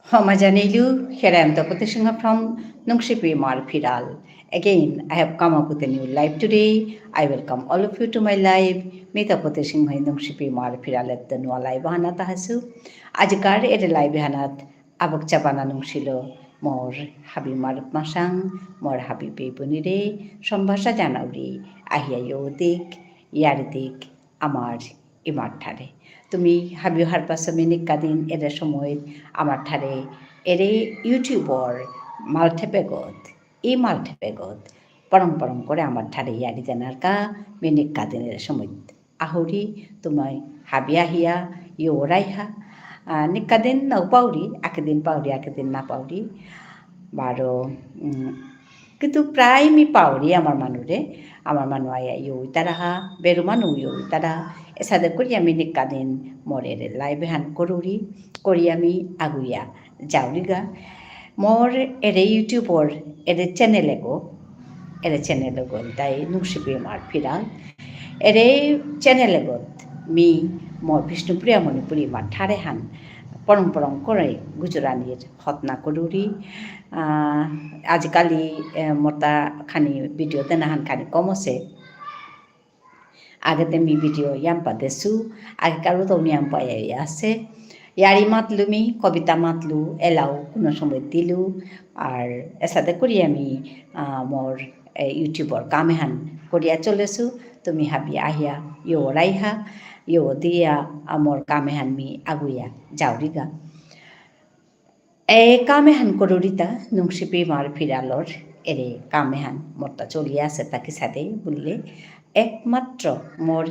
Homajanelu, here I am Tapati Singha from Nungshipi Marpiral. Again, I have come up with a new live today. I welcome all of you to my live. Me Tapati Singha Nungshipi Marpiral at the Nua Live Hana Tahasu. Ajikar at a live Hanat Abak Chapana Nungsilo, more happy Marp Masang, more happy Pepunide, Sombasa Janauri, Ahia Yodik, Yardik, Amar, Imartare. তুমি হাবিও হার পাশে মিনিক কাদিন এরে সময় আমার ঠারে এরে ইউটিউবর মালঠেপেগত মালঠেপেগত পরম পরম করে আমার ঠারে ইয়ারি দেনার কা মিনিক কাদিনের সময় আহরি তোমায় হাবিয়া হিয়া ইয়োরাইহা নিকাদিন নাও পাউরি একেদিন না পাউরি বারো কিন্তু প্রায় মি পাউরি আমার মানু আয়া ইউ তারাহা বেরু মানু ইউ তারা এসাদে করি আমি নিকাদিন মরের লাইভ হ্যান করি আমি আগুইয়া যাওরিগা মোর এরে ইউটিউবর এরে চ্যানেলে গো তাই নুংশিপি মার ফিরাল এরে চ্যানেলে গত মি মোর বিষ্ণুপ্রিয়া মণিপুরি মার ঠারে হান পরম করে গুজরানির হতনা করুরি আজিকালি মতা খানি ভিডিও তেনাহান খানি কম আছে আগেতে মি ভিডিও ইয়াম্পা দেছু আগেকারও তো ইয়াম্পা আছে ইয়ারি মাতলু মি কবিতা মাতলু এলাও কোনো সময় দিলু আর এসাথে করি আমি মোর ইউটিউবর কামেহান করিয়া চলেছু তুমি হাবি আহিয়া ইয়ো রাইহা ইয়ো দিয়া মোর কামেহান মি আগুইয়া যাওরিগা কামেহান করুরিতা নুংশিপি মার ফিরালর এরে কামেহান মোরটা চলিয়া আছে তাকে সাথে বললে একমাত্র মোর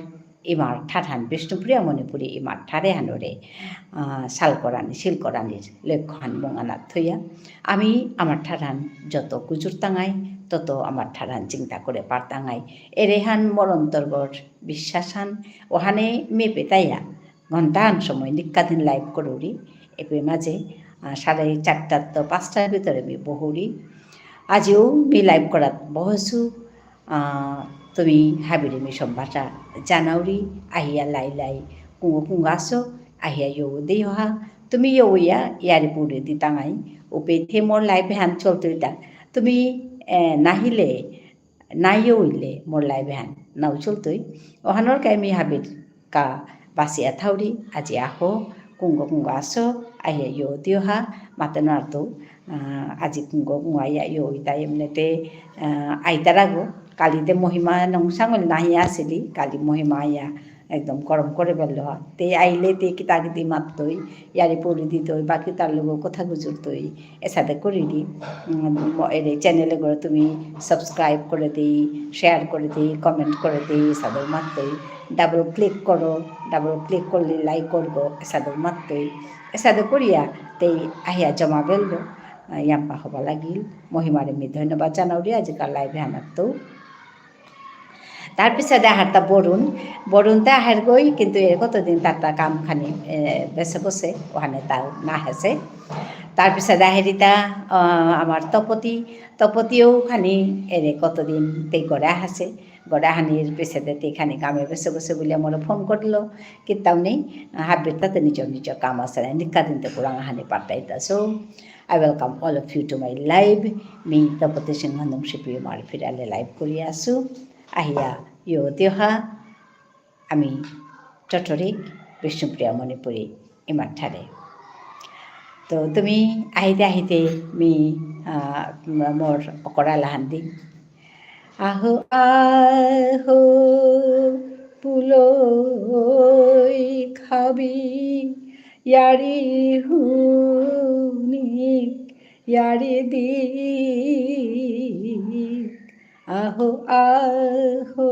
ইমার ঠাঠান বিষ্ণুপ্রিয়া মণিপুরি ইমার ঠারে হানরে শিলকরানির লক্ষ্যহান মঙানাত থইয়া আমি আমার ঠাঠান যত কুজুর তাঙাই তত আমার ঠাঠান চিন্তা করে পারতাঙাই এরেহান মোর অন্তর্গর বিশ্বাসান ওহানে মেপে তাইয়া ঘন্টান সময় নিকাদিন লাইভ করুরি এপে মাঝে 4:30 তো 5টার ভিতরে মি বহুরি আজিও মি লাইভ করাত বহসু তুমি হাবিরে মি সম্ভাষা জানাউরি আহিয়া লাই কুঙ্গো আসো আহিয়া ইয়ো দেই হা তুমি ইয়া ইয়ারে পুরে দি তাঙাই উপে থে মোর লাইভ হ্যান চলতইতা তুমি নাহিলে নাইও হইলে মোর লাইভ হ্যান নাও চলতই ওহানোর কাই মি হাবির কা বাসিয়া থাউরি আজি আহো কুঙ্গো আসো আহিয়া ইয়ো দিও হা মাতেন আর্তো আজি কুঙ্গো আইয়া ইয়ো ইতা এমনিতে আইতারাগো কালিতে মহিমা নংসাঙল নাহি আসিলি কালি মহিমা আইয়া একদম গরম করে বেল তে আইলে তে কি তাকে দি মাততই ইয়ারে পড়ি দিতই বাকি তার লোক কথা গুজরতই এসাথে করিনি এর চ্যানেলে করে তুমি সাবস্ক্রাইব করে দিই শেয়ার করে দিই কমেন্ট করে দিই এসাদের মাততই ডাবল ক্লিক করলে লাইক করবো এসাদের মাততই এসাদে করিয়া তেই আহিয়া জমা বেললো ইয়াম্পা হবা লাগিল মহিমারে মি ধন্যবাদ জানাউরি আজিকাল লাইভে আনারতো তাৰপিছতে আহারটা বরুণতে আহার গই কিন্তু এর কতদিন তারটা কামখানি বেছে বসে ওখানে তাও না হেসে তাৰপিছতে আহেরিতা আমার তপতিও খানি এরে কতদিন তে গড়া হাসে গড়া হানির পেছাতে তে খানি কামে বেছে বসে বলে আমার ফোন করলো কিতাও নেই হাবির তাতে নিজের কাম আছে না নিকাদিন তো পুরাং হানি পাঠাইতা so I welcome all of you to my live মি তপতি সিংহ নুংশিপি মার ফিরালে লাইভ করি আসু আহিয়া ইয়ো দেহা আমি টটরিক বিষ্ণুপ্রিয়া মণিপুৰী ইমানঠাৰে তো তুমি আহিতে আহিতে মি মোৰ অকৰা লাহান দিম আহো আহো পুলৈ খাবি ইয়াৰি শুনিক ইয়াৰি দি আহো আহো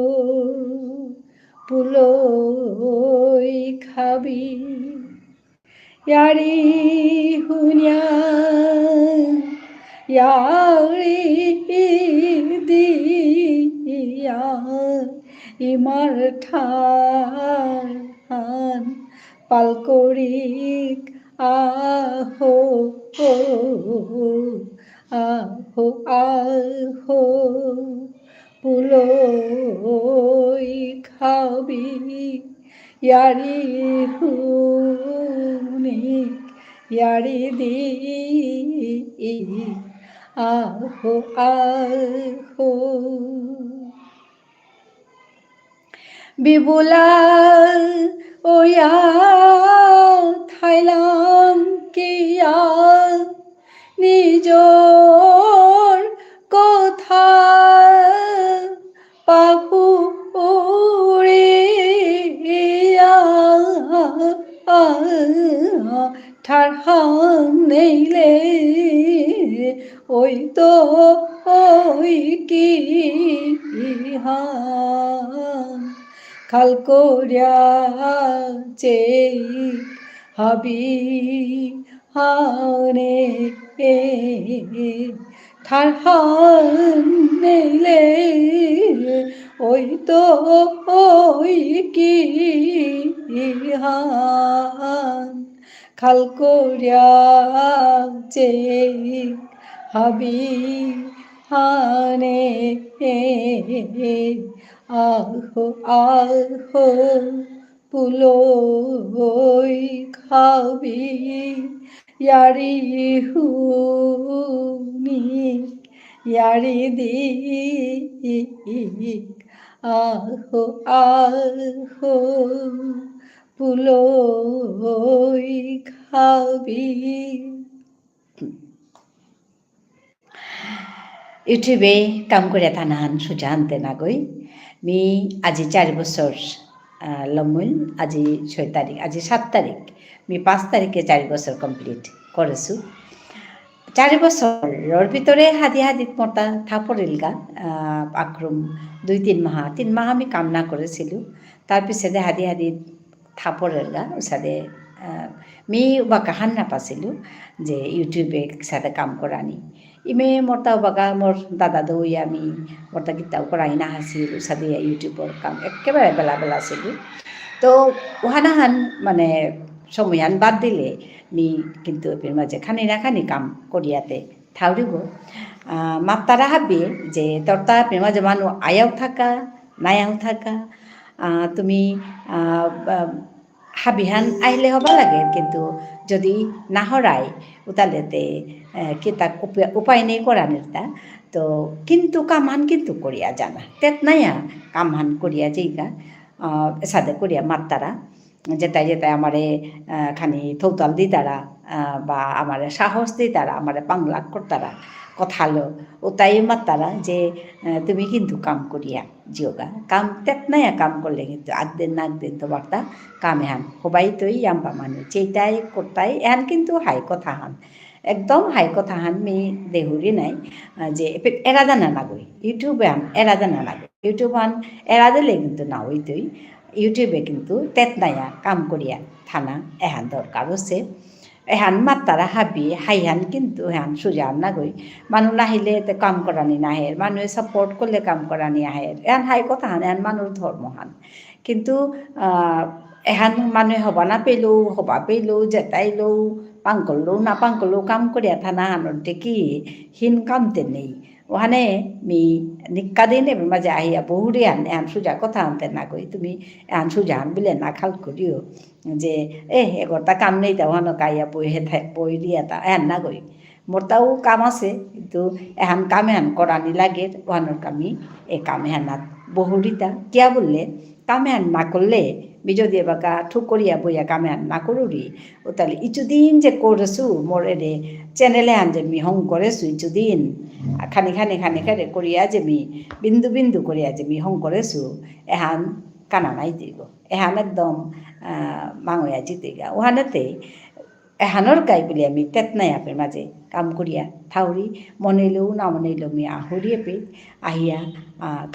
পুলৈ খাবি ইয়াৰি শুনিয়া ইয়াৰি দিয়া ইমাৰ ঠান পালকৰিক আহো আহো আহো পুলৈ খাবি ইয়াৰি শুনিক ইয়াৰি দি আহো আহো বিবুলা ওয়া থাইলাম কিয়া নিজৰ কথা পাহুৰিয়া ঠাৰহাং নেইলে ওই তো ওই কি খালকরিয়া চেই হাবি হানে ঠারহাং নেইলে ওই তো ওই কি খালকরিয়া চেই হাবি হানে আহো আহো পুলৈ খাবি ইয়াৰি শুনিক ইয়াৰি দি আহো আহো পুলৈ খাবি ইউটিউবে কাম কৰি থানাহান সোজা আনতে নাগৈ মি আজি 4 বছৰ লমুল আজি 6 তাৰিখ আজি 7 তাৰিখ মি 5 তাৰিখে 4 বছৰ কমপ্লিট কৰিছোঁ 4 বছৰৰ ভিতৰে হাদি হাদিত মতা থাপৰিল গা আক্ৰম 2-3 মাহ আমি কাম না কৰিছিলোঁ তাৰপিছতে হাদি হাদিত থাপৰিল গা ওচাদে মি বাকা হান নাপাছিলোঁ যে ইউটিউবে সাথে কাম কৰানি ইমে মৰতা বাগা মোৰ দাদা দৈ আমি মৰতা গীতাও কৰাই নাহাছিল ওচাদে ইউটিউবৰ কাম একেবাৰে বেলা বেলা আছিলোঁ তো ওহানাহান মানে সময়হান বাদ দিলে মি কিন্তু এর মাঝে খানি না খানি কাম করিয়াতে থাউরিব মাত্তারা হাবি যে তোরতা এর মাঝে মানুষ আয়াও থাকা নায়াও থাকা তুমি হাবিহান আহিলে হবা লাগে কিন্তু যদি না হরাই উতালেতে কি তাক উপায় নেই করানোর তা তো কিন্তু কামহান কিন্তু করিয়া জানা তেত নাইয়া কামহান করিয়া যেইগা সাদে করিয়া মাত্তারা যেটাই যেটাই আমারে খানি থৌতাল দি তারা বা আমারে সাহস দি তারা আমারে পাংলাক করতারা কথালো ওটাই মাত্তারা যে তুমি কিন্তু কাম করিয়া জিওগা কাম তেত নাইয়া কাম করলে কিন্তু আগদিন না একদিন তো বার্তা কাম এহান সবাই তোই আম্বা মানুষ চেইটাই করতাই এহান কিন্তু হাই কথা হান একদম হাই কথা হান মি দেহুরি নাই যে এরা জানা নাগই ইউটিউবে আন এরা জানা নাগই ইউটিউব আন এরা দিলে কিন্তু না ওই তুই ইউটিউবে কিন্তু তেত নাইয়া কাম করিয়া থানা এহান দরকার হচ্ছে এহান মাত্তারা হাবি হাইহান কিন্তু এহান সুজান নাগই মানুষ নাহিলে কাম করানি নাহের মানুষে সাপোর্ট করলে কাম করানি আহের এহান হাই কথা হান এহান মানুষ ধর্মহান কিন্তু এহান মানুহে হবা না পেলেও হবা পেলেও জেতাইলেও পাঙ্কলেও না পাঙ্কলেও কাম করিয়া থানা হানোর দেখি হিন কামতে নেই ওখানে মি নিকা দিন এবার মাঝে আহিয়া বহুরে আন এহান সুজা কথা আনতে না কই তুমি এহান সুজা আন বলে না খাল করিও যে এগরটা কাম নেই তা ওখানে গাইয়া বই বই দিয়া তা এহান না কই মোর তাও কাম আছে কিন্তু এহান কাম এহান করানি লাগে ওখানোর কামি এ কাম এহানাত বহুরিতা কিয়া বললে কামে আন না করলে মি যদি এবাকা ঠুক করিয়া বইয়া কামে আন না করুরি ও তাহলে ইচুদিন যে করেছু মোর এরে চ্যানেলে আন যে মি হং করেছু ইচুদিন খানি খানি খানি খানি করিয়া যে মি বিন্দু বিন্দু করিয়া যে মি হং করেছু এহান কানা নাই দিব এহান একদম মাঙয়া জিতেগা ওহানেতে এহানোর গাই বলি আমি তেতনাই আপের মাঝে কাম করিয়া থাউরি মনেলেও না মনেলেও আমি আহরিয়ে পে আহিয়া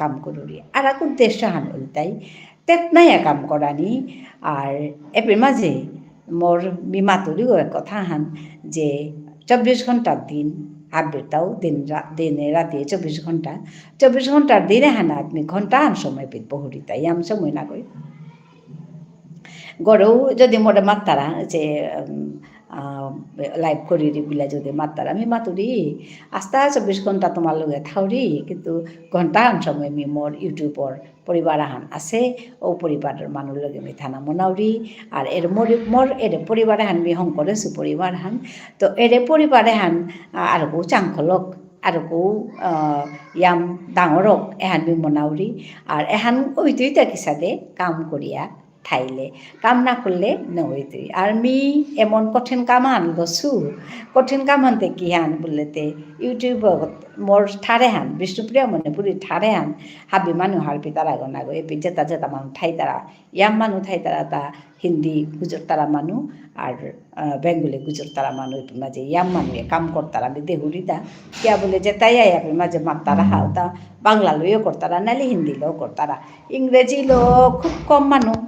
কাম করুরি আর এক উদ্দেশ্য হান তাই তেতনাইয়া কাম করানি আর এপের মাঝে মোর বিমাতুরিও এক কথা হান যে 24 ঘন্টার দিন আবেরটাও দিনে রাতে 24 ঘন্টার দিনে হানা আপনি ঘন্টা আন সময় পেত বহুরি তাই আম সময় না কই গড়েও যদি মোটে মাত্তারা যে লাইভ করি বিলা যদি মাত্তারা আমি মাতুরি আস্তা 24 ঘন্টা তোমার লগে থাউরি কিন্তু ঘন্টা আন সময় আমি মোর ইউটিউবর পরিবার আহান আছে ও পরিবারের মানুষ লগে আমি থানা মনাউরি আর এর মোর এর পরিবার হান মি হং করেছো পরিবার হান তো এর পরিবারে হান আর কেউ চাংখলক আর কেউ ইয়াম ডাঙরক এহান মি মনাউরি আর এহান ওই দুইটা কিসাদে কাম করিয়া ঠাইলে কাম না করলে নহইতে আর মি এমন কঠিন কাম আনলছু কঠিন কাম আনতে কি হান বললেতে ইউটিউবত মোর ঠারে হান বিষ্ণুপ্রিয়া মনে পুরি ঠারে হান হাবি মানুষ হারপি তারা গনাগো এপি যেতা যেতা মানুষ ঠাই তারা ইয়াম মানুষ ঠাই তারা তা হিন্দি গুজর তারা মানুষ আর বেঙ্গলি গুজর তারা মানুষ মাঝে ইয়াম মানুষে কাম করতারা আমি দেহুরি তা কিয়া বলে যে তাই আপনি মাঝে মাত্তারা হাও তা বাংলা লইও করতারা নাহলে হিন্দি লও করতারা ইংরেজি লো খুব কম মানুষ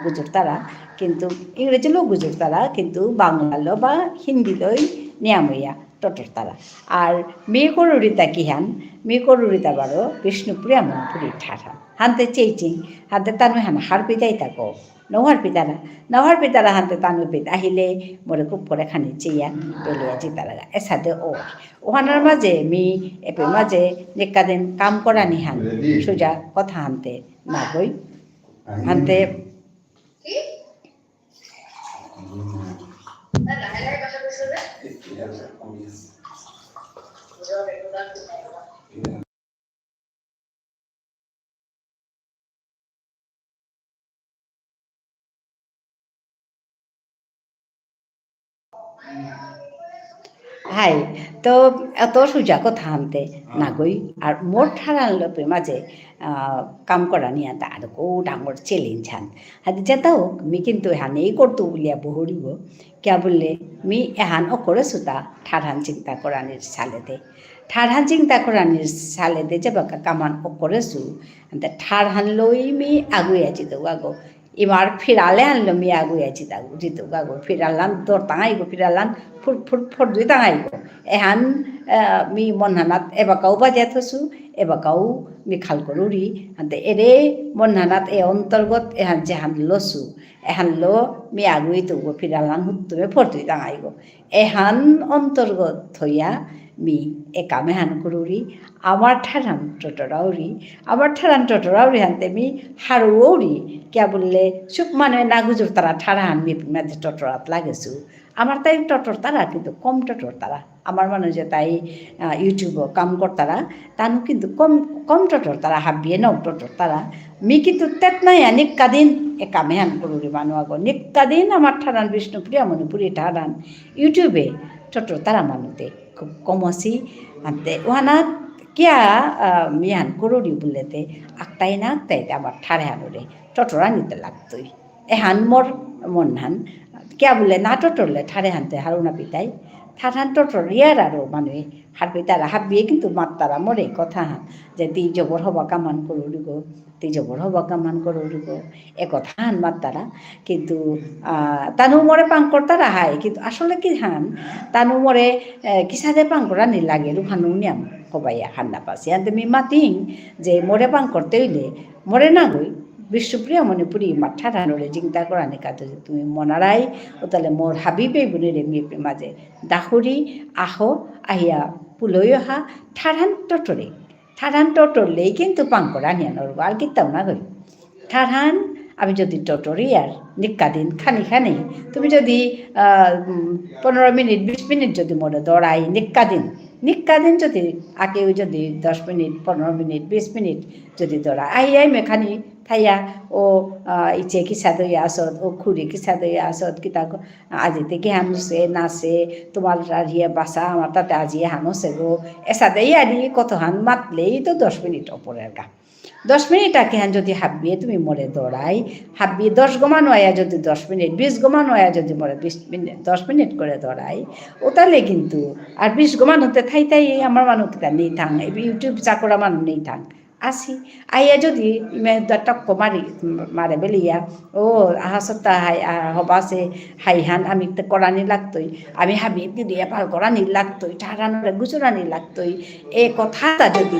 গুজর তারা কিন্তু ইংরেজি লো গুজর তারা কিন্তু বাংলা লো বা হিন্দি লই নিয়ামইয়া টটর তারা আর মেয়ে করুরিতা কি হান মেয়ে করুরিতা বারো বিষ্ণুপ্রিয়া মনপুরি ঠাঠা হানতে চেইচিং হানতে তানু হান হারপি যাই তাকো নহার পিতারা হানতে তানু পিত আহিলে মোরে খুব করে খানি চেইয়া পেলিয়া জিতারা এসাদে ওহানার মাঝে মি এপে মাঝে নেকাদিন কাম করা নি হান সোজা কথা হানতে না গই হানতে হাই তো এত সোজা কথা আনতে না গই আর মোর ঠারান লোপে মাঝে কাম করা নিয়ে আর কো ডাঙর চ্যালেঞ্জ হান হাতে যেতাও মি কিন্তু এহান এই করতো বলিয়া বহুরিব কিয়া বললে মি এহান ও করেছো তা ঠারহান চিন্তা করানির সালেতে ঠারহান চিন্তা করানির সালেতে যে বাকা কামান ও করেছো ঠারহান লই মি আগুয়া যেত আগো এবার ফিরালে আনলো মি আগুয়া জিত আগো ফিরালান তোর তাঙাই গো ফিরালান ফুট ফুট ফুট দুই তাঙাই গো এহান মি মনহানাত এবাকাও বাজিয়া থসু এবাকাও মি খাল করুরি হাতে এরে মনহানাত এ অন্তর্গত এহান যেহান লসু এহান লো মি আগুই তো গো ফিরালান হুত্তুমে ফট দুই তাঙাই গো এহান অন্তর্গত থইয়া মি একামে হান করুরি আমার ঠারান টটরাউরি হানতে মি হারুরি কিয়া বললে সুখ মানে না গুজর তারা ঠারা হান মি মাঝে টটরাত লাগেছু আমার তাই টটর তারা কিন্তু কম টটর তারা আমার মনে যে তাই ইউটিউবও কাম করতারা তানু কিন্তু কম টটর তারা হাবিয়ে নাও টটর তারা মি কিন্তু তেত নাই নিক্কাদিন এ কামে হান করুরি মানুষ আগো নিক্কাদিন আমার ঠারান বিষ্ণুপ্রিয়া মণিপুরি ঠারান ইউটিউবে টটর তারা মানুতে খুব কম আছি আনতে ওহানা কিয়া মিয়ান করুরি বললেতে আকটাই না আকটাই আমার ঠারে হানুরে টটরা নিতে লাগতোই এহান মোর মন হান কিয়া বললে না টটরলে ঠারে হানতে হারুনা পিতাই ঠাঠান টটর ইয়ার আরও মানুষ হারপি তারা হাবিয়ে কিন্তু মাত্তারা মরে কথা হান যে তি জবর হবা কামান করুরি গো তি জবর হবা কামান করুরি গো এ কথা হান মাত্তারা কিন্তু তানু মরে পাঙ্কর তারা হাই কিন্তু আসলে কি হান তানু মরে কিসাদে পাঙ্করা নি লাগে রুহানু নিয়াম কবাইয়া হান্না পাশে আনতে মি মাতিং যে মরে পাঙ্কর তৈলে মরে না গই বিশ্বপ্রিয়া মণিপুরি মাঠা রানরে চিন্তা করা নি কাজ তুমি মনারাই ও তাহলে মোর হাবিবে বুনের মেয়ে মাঝে দাহুরি আহ আহিয়া পুলই অহা ঠারান টটরলেই কিন্তু পাঙ্করা নিয়ানোর আর কিতাও না গই ঠারান আমি যদি টটরি আর নিক্কাদিন খানি তুমি যদি 15 মিনিট 20 মিনিট যদি মোরে দৌড়াই নিক্কাদিন যদি আগে যদি 10 মিনিট 15 মিনিট 20 মিনিট যদি দৌড়াই আই মেখানি থাইয়া ও ইচ্ছে কিসা দইয়া আসত ও খুরি কিসা দইয়া আসত কিতা আজিতে কি হানুসে নাচে তোমার রিয়া বাসা আমার তাতে আজি হানুসে গো এসা দেই আরি কত হান মাতলেই তো 10 মিনিট ওপরের গা 10 মিনিট আগে হান যদি হাবিয়ে তুমি মরে দৌড়াই হাবিয়ে 10 গমান হইয়া যদি 10 মিনিট 20 গমান হইয়া যদি মরে 20 মিনিট 10 মিনিট করে দৌড়াই ও তাহলে কিন্তু আর 20 গমান হতে থাই তাই আমার মানুষ কিতা নেই থাং ইউটিউব চাকরা মানুষ নেই থাং আসি আইয়া যদি টক্ক মারে বেলিয়া ও হাসতা হাই হবাসে হাইহান আমি করানি লাগতই আমি হাবি দিয়া পাল করানি লাগতই ঠাড়ানোরে গুজরানি লাগতই এ কথাটা যদি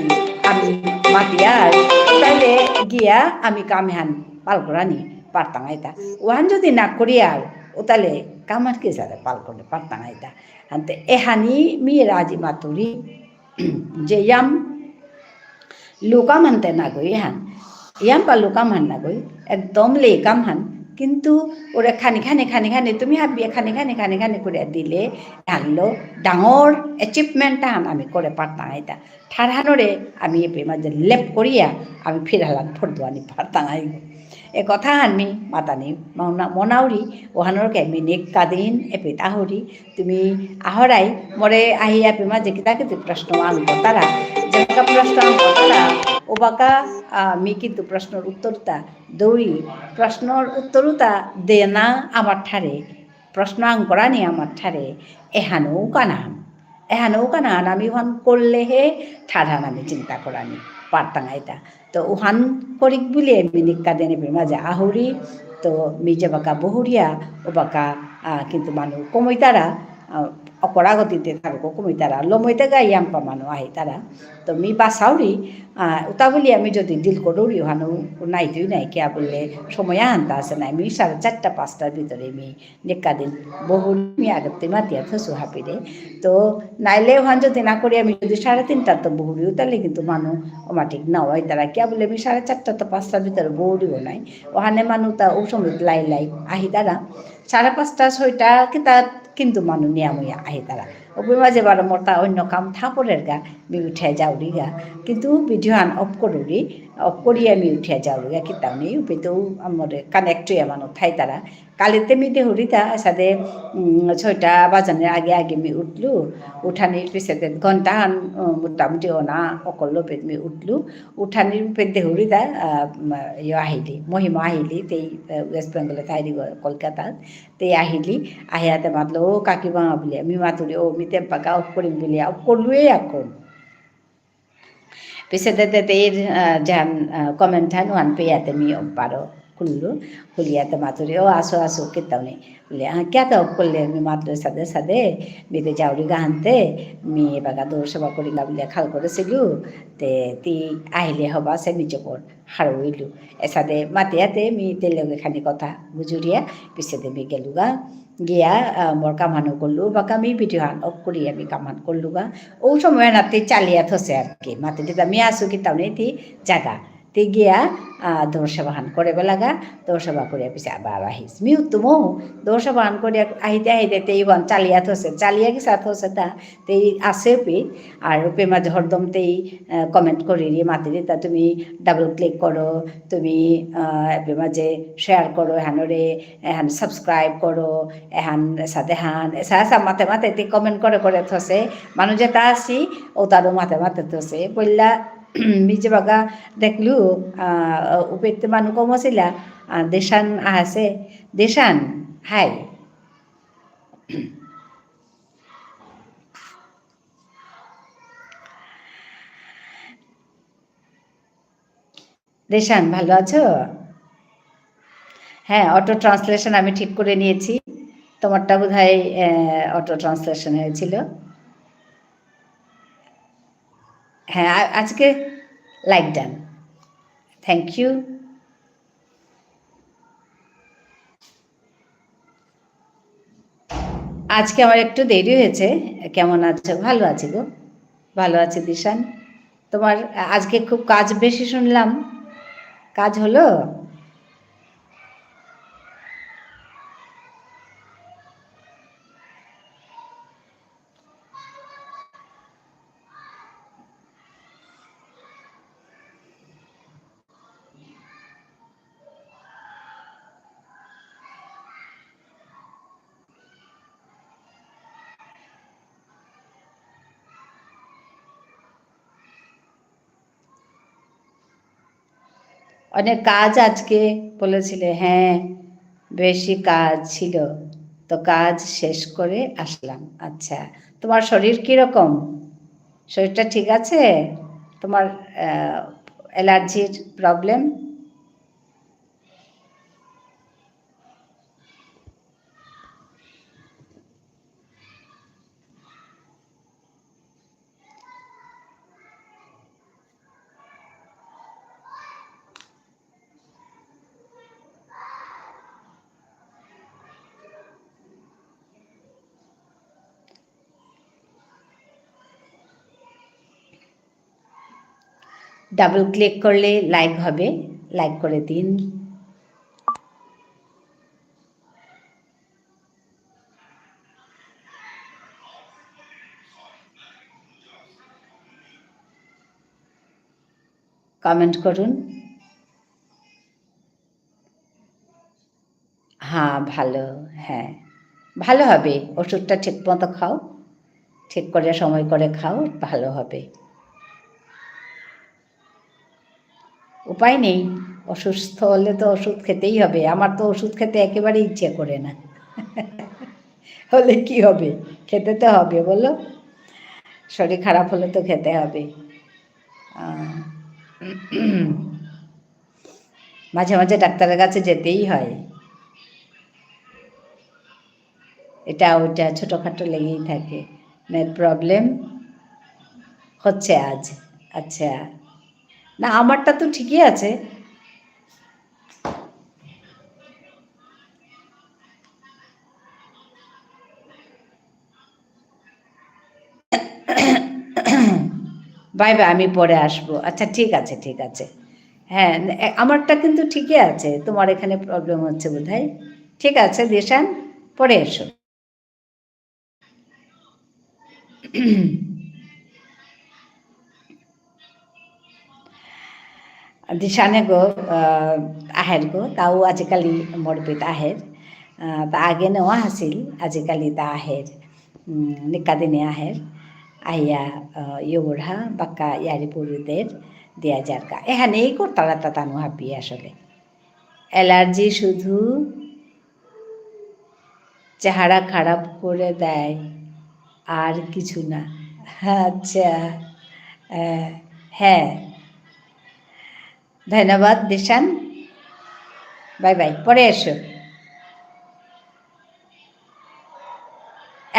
আমি মাতিয়ার তাইলে গিয়া আমি কামহান পাল করানি পারতাম আইতা ওহান যদি না করিয়ার ও তাহলে কামার কে সাথে পাল করে পারতাম আইতা আনতে এহানি মিয়ে রাজি মাতুরি যে ইয়াম লুকা মানতে না গই হান ইয়াম পা লুকা মান না গই একদম লেকাম হান কিন্তু ওরা খানি খানি তুমি হাবিয়ে খানি করে দিলে হানলো ডাঙর অ্যাচিভমেন্টটা হান আমি করে পারতাম এটা ঠাড়ানোরে আমি এপে মাঝে লেপ করিয়া আমি ফিরালাম ফোরদোয়ানি পারতাম আইব এ কথা হানমি মাতানি মনাউরি ওহানোরকে আমি নেক কাদিন এপে তাহরি তুমি আহরাই মরে আহিয়া পেমা যে কিতা কিন্তু প্রশ্ন আনব তারা যে প্রশ্ন আনব তারা ওবাকা আমি কিন্তু প্রশ্নের উত্তরটা দৌড়ি প্রশ্নর উত্তরটা দে না আমার ঠারে প্রশ্ন আঙ্করানি আমার ঠারে এহানও কানাহান আমি ওহান করলে হে ঠাড়ান আমি চিন্তা করানি পারতাম এটা তো ওহান করিক বলে আমি নিকা দেনে মাঝে আহরি তো মিজে বাঁকা বহুরিয়া ও বাঁকা কিন্তু মানুষ কমই তারা অপরাগতিতে থাকবো কমই তারা লমইতে গাই আমপা মানুষ আহি তারা তো মি বাসাউরি ওটা বলি আমি যদি দিল করুরি ওহানো নাই তুই নাই কে বললে সময় আনতা আছে নাই আমি 4:30-5টার ভিতরে আমি নেকা দিন বহু মি আগতে মাতিয়া থসু হাপিরে তো নাইলে ওহান যদি না করি আমি যদি 3:30টার তো বহুরিও তাহলে কিন্তু মানুষ ঠিক না হয় তারা কে বলে আমি 4:30-5টার ভিতরে বহুরিও নাই ওহানে মানুষ তা ও সময় লাই আহি তারা 5:30-6টা কিন্তু মানুষ নিয়ামইয়া আহি তারা ওপর মাঝে বারো মোটা অন্য কাম থাপরের গা আমি উঠে যাওরি গা কিন্তু ভিডিও অফ করি আমি উঠে যাওরি গা কিতাও নেই উঠেতেও আমার কানেক্ট হইয়া মানুষ থাই তারা কালিতে মিতে হরিতা সাথে 6টা বাজানের আগে আমি উঠলু উঠানির পিছতে ঘন্টাহান মোটামুটি অনা অকল্য আমি উঠলু উঠানির পেতে হরিতা আহিলি মহিমা আহিলি তেই ওয়েস্ট বেঙ্গলে থাইরি কলকাতাত তেই আহিলি আহিয়াতে মাতলো ও কাকিমা বলে আমি মাতুরি ও মিতে পাকা অফ করিম বলে অফ করলুই এখন পিছতে তের যান কমেন্ট হান ওয়ান পেয়াতে মি পারো খুলিয়াতে মাতুরি ও আসো কেতাও নেই বলে क्या तो করলে আমি মাত্র সাদে মেতে যাওরি গাহানতে মি বাগা দৌড় সেবা করি গা বলে খাল করেছিলু তে তি আহিলে হবা সে নিচে পর হারইলু এসাদে মাতিয়াতে মি তেলগে খানি কথা গুজুরিয়া পিছতে মি গেলুগা গিয়া মোর কামানো করলু বা আমি ভিডিও অফ করি আমি কামান করলুগা ও সময় নাতে চালিয়া থসে আর কি মাতে দিতে আমি আসু কি তাও নেই জাগা তে গিয়া দৌড় সেবাহান করে বেলাগা দৌড় সেবা করিয়া পিছে আবার আহিস মিউ তুমো দৌড় সেবাহান করিয়া আহিতে তেই বন চালিয়া থসে চালিয়া কি সাথ হসে তা তেই আসে পে আর পে মাঝে হরদম তেই কমেন্ট করি রে মাতে তা তুমি ডাবল ক্লিক করো তুমি মাঝে শেয়ার করো এহানরে এহান সাবস্ক্রাইব করো এহান সাথে হান এসা মাতে তে কমেন্ট করে থসে মানুষ যেটা আসি ও তারও মাতে থসে বললা মিজে বাগা দেখলু উপেতে মানুষ কম ছিলা দেশান আছে দেশান হাই দেশান ভালো আছো হ্যাঁ অটো ট্রান্সলেশন আমি ঠিক করে নিয়েছি তোমারটা বোধহয় অটো ট্রান্সলেশন হয়েছিল হ্যাঁ আজকে লাইক ডান থ্যাংক ইউ আজকে আমার একটু দেরি হয়েছে কেমন আছো ভালো আছি গো ভালো আছি দিশান তোমার আজকে খুব কাজ বেশি শুনলাম কাজ হলো অনেক কাজ আজকে বলেছিলে, হ্যাঁ বেশি কাজ ছিল, তো কাজ শেষ করে আসলাম। আচ্ছা, তোমার শরীর কীরকম? শরীরটা ঠিক আছে? তোমার অ্যালার্জির প্রবলেম? ডাবল ক্লিক করলে লাইক হবে, লাইক করে দিন। কমেন্ট করুন। হ্যাঁ ভালো, হ্যাঁ ভালো হবে। ওষুধটা ঠিক মতো খাও, ঠিক করে সময় করে খাও, ভালো হবে। উপায় নেই, অসুস্থ হলে তো ওষুধ খেতেই হবে। আমার তো ওষুধ খেতে একেবারে ইচ্ছে করে না। হলে কি হবে, খেতে তো হবে বলো। শরীর খারাপ হলে তো খেতে হবে। মাঝে মাঝে ডাক্তারের কাছে যেতেই হয়। এটা ওইটা ছোটোখাটো লেগেই থাকে। নেট প্রবলেম হচ্ছে আজ। আচ্ছা, না আমারটা তো ঠিকই আছে। বাই বাই, আমি পরে আসবো। আচ্ছা ঠিক আছে, ঠিক আছে। হ্যাঁ আমারটা কিন্তু ঠিকই আছে, তোমার এখানে প্রবলেম হচ্ছে বোধহয়। ঠিক আছে দিশান, পরে এসো। দিশানে গো আহেर গো, তাও আজিকালি মৰপিত আহেर। তা আগে নোৱা আছিল, আজিকালি তা আহেर নিকা দিনে আহেर আহিয়া ইয়ুরহা বাক্কা ইয়ারি পুরুদের দেয়া যারকা এখানেই করতারা তা তানু হাবি আসলে। অ্যালার্জি শুধু চেহারা খারাপ করে দেয়, আর কিছু না। আচ্ছা, হ্যাঁ ধন্যবাদ দিশান, বাই বাই, পরে এসো।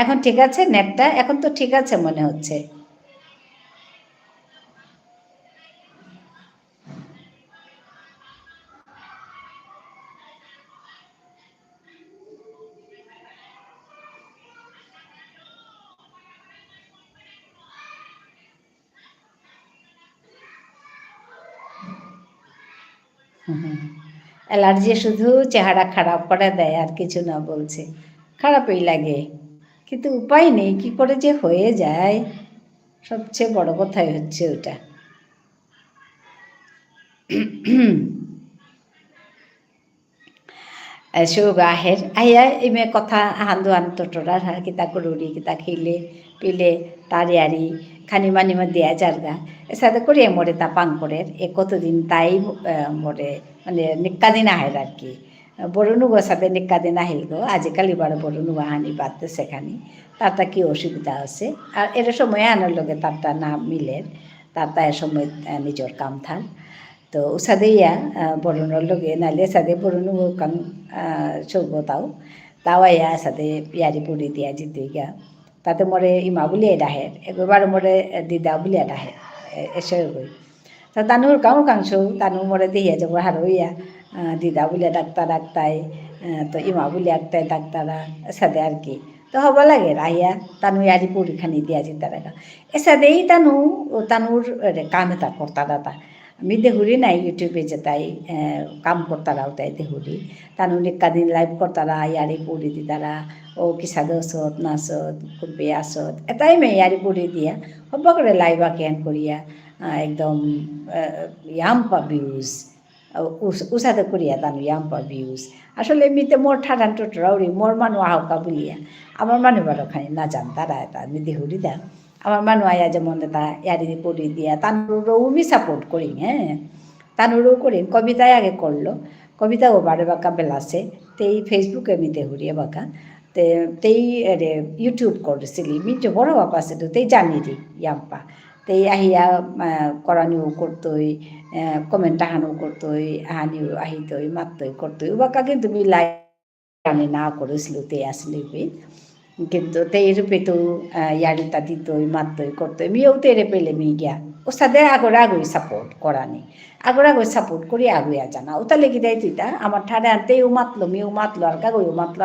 এখন ঠিক আছে নেটটা? এখন তো ঠিক আছে মনে হচ্ছে। অ্যালার্জি শুধু চেহারা খারাপ করে দেয়, আর কিছু না বলছে। খারাপই লাগে, কিন্তু উপায় নেই, কি করে যে হয়ে যায়। সবচেয়ে বড় কথাই হচ্ছে ওটা। সুগ আহের আইয়া ইমে কথা হান্দু আন্তটোরার হা কিতা করুরি কিতা খিলে পিলে তারি আরি খানি মানি মা দেয়া জারগা সাথে করিয়ে মরে তা পাং করে এ কতদিন তাই মরে মানে নিক্কা দিন আহের আর কি। বড়নুগো সাথে নিক্কা দিন আহিল গো, আজিকালি বড় বড়নুগো হানি বাদতে সেখানি তারটা কি অসুবিধা আছে। আর এর সময় আনার লগে তারটা না মিলে, তারটা এ সময় নিজের কাম থান। তো উসাদে ইয়া বরণর লগে নাইলে সাদে বরণ কাং চলবো তাও ইয়া সাদে ইয়ারি পুরি দিয়া জিতে গিয়া তাতে মরে ইমা বুলিয়ে ডাহে একবার মরে দিদা বুলিয়া ডাহে এসে গই। তা তানুর কাউ কাংসৌ তানু মরে দেহিয়া যাব হারো ইয়া দিদা বুলিয়া ডাক্তার ডাক্তাই, তো ইমা বুলিয়া একটাই ডাক্তারা সাদে আর কি। তো হব লাগে আহিয়া তানু ইয়ারি পুরি খানি দিয়া জিতা রাখা এসাদেই তানুর কাম এটা করতা দাতা। আমি দেহুরি নাই ইউটিউবে যেতাই কাম করতারাও তাই দেহুরি তানু নিক্কা দিন লাইভ করতারা ইয়ারি পুরি দিতারা ও কিসাদ আসত নাচত খুববে আসত এটাই মে ইয়ারি পুরি দিয়া হব করে লাইভ আঁকেন করিয়া একদম ইয়াম পা ভিউজ উষাতে করিয়া তানু ইয়াম পা ভিউজ। আসলে এমনিতে মোর ঠাডান টোটরাউরি মোর মানুষ আহকা বলিয়া আমার মানুষ বারো খানি না জান তারা এটা আমি দেহুরি দেন আমার মানুষ আয়া যেমন তা ইয়ারি পড়ি দিয়া তানুরও আমি সাপোর্ট করি। হ্যাঁ তানুরও করে কবিতায় আগে করলো কবিতাও বারে বাঁকা বেলাছে তেই ফেসবুকে মিতে হুড়িয়ে বাঁকা তেই রে ইউটিউব করেছিলি মিটে বড় বাপা আছে তো তেই জানি রে ইয়াম্পা তেই আহিয়া করানিও করতই কমেন্ট আহানো করতই আহানিও আহিতই মাত্তই করতই বাঁকা কিন্তু মিলাই জানি না করেছিল তে আসলে কিন্তু তেই রূপে তো ইয়ারিতা দিতই মাত্তই করতই মিও তেরে পেলে মি গিয়া ও সাথে আগই সাপোর্ট করানি আগই সাপোর্ট করি আগুয়া জানা ওটা লেগে দেয় তুইটা আমার ঠাড়ে আনতে ও মাতলো মিও মাতলো আর কাগই মাতলো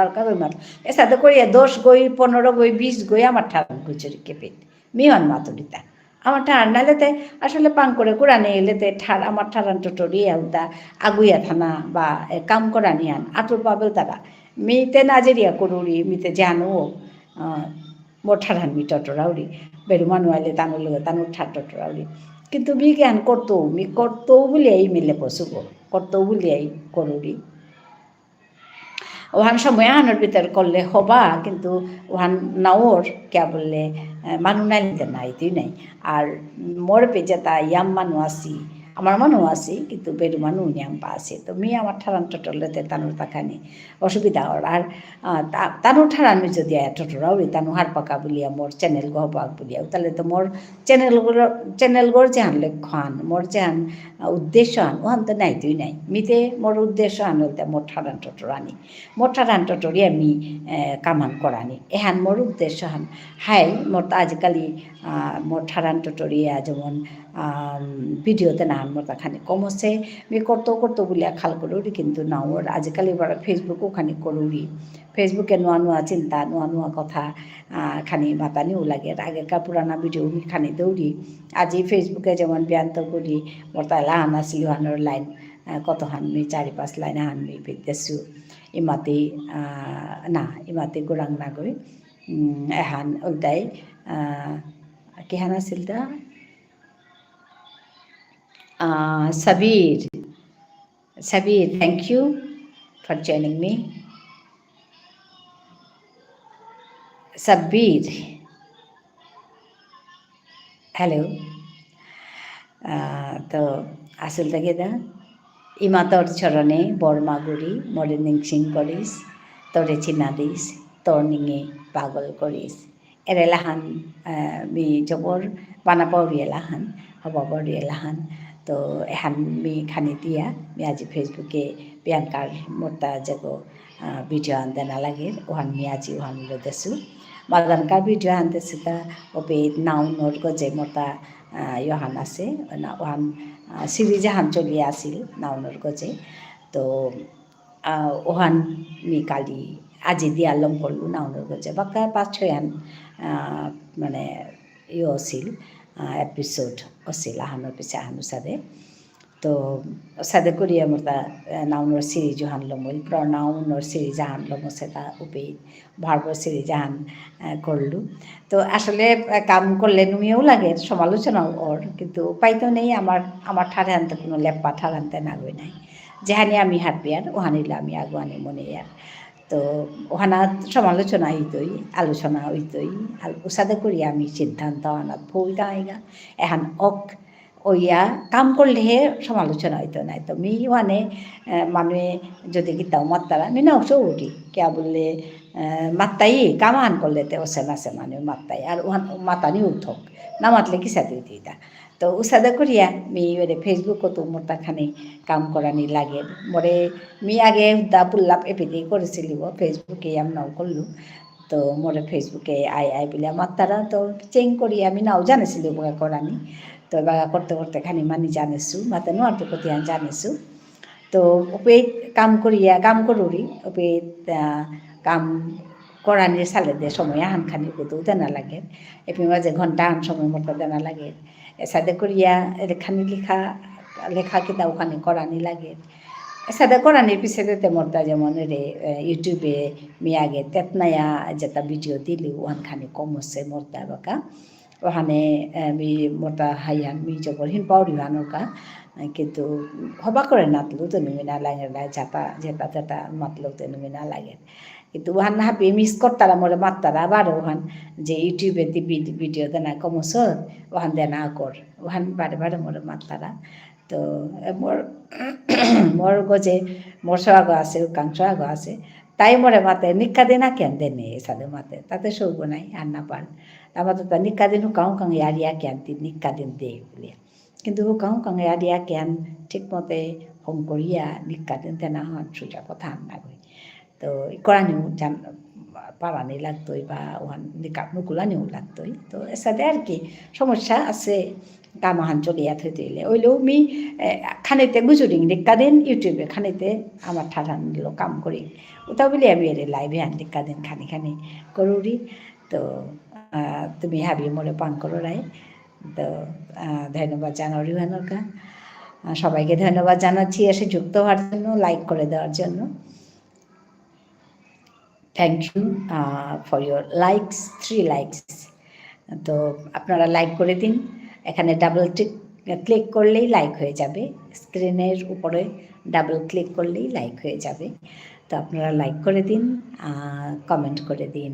এর সাথে করিয়া 10 গই 15 গই 20 গই আমার ঠাড়ান গুচুরি কেঁপে মিওয়ান মাতুরিতা আমার ঠাড়ান নাইলেতে আসলে পাং করে কোরআনে এলেতে আমার ঠাড়ান টোটরি আউতা আগুয়া থানা বা কাম করা নিয়ান আতুর পাবেল তারা মিতে নাজেরিয়া করুরি মিতে জানো মোর ঠাড়ান মি টটরাউরি বেরু মানুয়ালে তানুর লগে তানুর ঠাট টটরাউরি কিন্তু মি জ্ঞান করতো বলিয়াই মিলে পশুব করতো বলিয়াই করুরি ওহান সময় আহানোর ভিতর করলে হবা কিন্তু ওহান নাওর কে বললে মানু নাইতে নাই তুই নাই আর মোর পেজে তা ইয়াম মানু আসি আমার মানুষ আছে কিন্তু বেরু মানুষ নিয়াম্পা আছে তো মি আমার ঠারান টটলেতে তানুর তাকানি অসুবিধা হর আর তানুর ঠারানি যদি টটরাউরি তানু হার পাকা বলিয়া মোর চ্যানেল গহপাক বলিয়া তাহলে তো মোর চ্যানেলগুলোর যেহান লক্ষ্যান মোর যেহান উদ্দেশ্য আন ওহান তো নাই তুই নাই মিতে মোর উদ্দেশ্য আন বলতে মোর ঠারান টটরানি মোর ঠারান টটরি আমি কামান করানি এহান মোর উদ্দেশ্য হান হাই মোর তো আজকালি মোর ঠারান টটরিয়া যেমন ভিডিওতে না আনমতা খানি কম হচ্ছে মি করতো বলিয়া খাল করুরি কিন্তু না ওর আজকালি বড় ফেসবুকও খানি করুরি ফেসবুকে নোয়া চিন্তা নোয়া কথা খানি মাতানিও লাগে আগেকার পুরানা ভিডিও মি খানি দৌড়ি আজি ফেসবুকে যেমন ব্যান্ত করি বর্তা লাহান আসলি হানোর লাইন কত হানমি 4-5 লাইন হানমি পেতেছু ইমাতে গোরাং না গই এহান উল্টাই কিহান আছিল তা Sabir, thank you for joining me. Sabir, hello. তো আসল থেকে দা ইমাতর চরণে বর্মাগুড়ি মর্নিং সিং করিস তোরে চিনা দিস তোর নিঙে পাগল করিস এলাহান মি জবর বানাপাউরি এলাহান হবাবরি এলাহান তো এহান মি খানি দিয়া মি আজি ফেসবুকে প্রিয়াঙ্কার মোটা জাগো ভিডিও আনতে না লাগে ওহান মি আজি ওহান দেশু মাদানকার ভিডিও আনতেছি তা ওপে নাও নোট গজে মোটা ইহান আছে ওহান সিরিজ হান চলিয়ে আসিল নাওনোর গজে তো ওহান মি কালি আজি দিয়া লম করলু নাওনোর গজে বাক্কা 5-6 হান মানে আছিল এপিসোড আছিল আহানোর পিছে আহানো সাদে তো সাদে করিয়া মোটা নাওনোর সিরিজ হানলম ওই নাওনোর সিরিজ হানলম সেটা উপে ভার্বর সিরিজ হান করলু তো আসলে কাম করলে নুমিও লাগে সমালোচনাও ওর কিন্তু উপায় তো নেই আমার ঠাড়ে আনতে কোনো লেপ্পা ঠাড় আনতে নাগই নাই যেহানি আমি হাঁটবি আর ওহানিলে আমি আগুয়ানি মনে আর তো ওহানা সমালোচনা হইতই আলোচনা হইতই উসাদে করি আমি সিদ্ধান্ত আনাত ভুল গাইগা এহান ওইয়া কাম করলেহে সমালোচনা হইতো নাই তো মি ওখানে মানুষে যদি গীতাও মাত্তারা আমি না উঠি কে বললে মাত্তাই কামান করলে তো ওসে নাচে মানুষ মাত্তাই আর ওখান মাতানি উঠক না মাতলে কি সাথে দিতা তো উসাদা করিয়া মি ওরে ফেসবুকও তো মোটা খানি কাম করানি লাগে মরে মি আগে দা পুল্লাপ এপিতে করেছিলিব ফেসবুকে আমি নাও করলু তো মোরে ফেসবুকে আই বলে আমার তারা তো চেং করি আমি নাও জানিছিল বগা করানি তো বাগা করতে খানি মানি জানিছো মাতে নোয়ার তো কতি জানিছো তো ওপে কাম করিয়া কাম করুরি ওপে কাম করানির সালে দে সময় আহান খানি কত দেনা লাগে এপি মাঝে ঘন্টা আন সময় মতো দেনা লাগে সাদে করিয়া খানি লেখা কিতা ওখানে করানি লাগে সাদা করানির পিছিয়ে দিতে মরতা যেমন রে ইউটিউবে মি আগে তেতনায়া যেটা ভিডিও দিলি ওখান খানি কম হচ্ছে মরতা বাকা ওখানে মি মোটা হাইয়ান মি জবর হিন পাউরি হানোকা কিন্তু হবা করে নাতলো তো নুমি না লাগে যেটা মাতলো তো নুমি না লাগে কিন্তু ওখান হাপি মিস করতারা মোরে মাত্তারা আবার ওখান যে ইউটিউবে ভিডিও দেনা কমস ওখান দেনা কর ওখান বারে মোরে মাত্তারা তো মোর মোর গজে মোর সোয়াগ আছে কাংস আগ আছে তাই মরে মাতে নিকা দিনা কেন দেনে সাদে মাতে তাতে সৌগ নাই আর না পান আমার তো নিকা দিন কাউ কাং ইয়ারিয়া কেন দিন নিকা দিন দে বলিয়া কিন্তু কাউ কাং ইয়ারিয়া কেন ঠিক মতে হম করিয়া নিকা দিন তেনা হন সুজা কথা আন্না গই তো করানিও জান পারানি লাগতোই বা ওখান নিকা নুকুলানিও লাগতোই তো সাথে আর কি সমস্যা আছে কামাহান চলিয়া থইলে ওইলেও মি খানিতে গুজরিং নিকা দিন ইউটিউবে খানিতে আমার ঠাঠান কাম করি ওটা বলি আমি এর লাইভে আন নিকা দিন খানি খানি করুরি তো তুমি হাবি মোরে পান করো রায় তো ধন্যবাদ জানারি হানকা সবাইকে ধন্যবাদ জানাচ্ছি এসে যুক্ত হওয়ার জন্য লাইক করে দেওয়ার জন্য thank you for your likes 3 likes তো আপনারা লাইক করে দিন এখানে ডাবল ক্লিক করলেই লাইক হয়ে যাবে স্ক্রিনের উপরে ডাবল ক্লিক করলেই লাইক হয়ে যাবে তো আপনারা লাইক করে দিন কমেন্ট করে দিন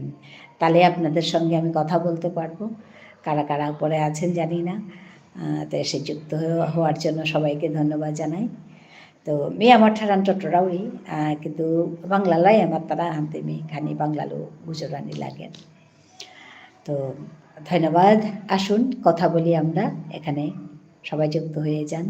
তাহলে আপনাদের সঙ্গে আমি কথা বলতে পারবো কারা কারা উপরে আছেন জানি না তো এসে যুক্ত হওয়ার জন্য সবাইকে ধন্যবাদ জানাই তো মি আমার ঠারান টটরাউরি কিন্তু বাংলালাই আমার তারা আনতে মি খানি বাংলালো গুজরানি লাগেন তো ধন্যবাদ আসুন কথা বলি আমরা এখানে সবাই যুক্ত হয়ে যান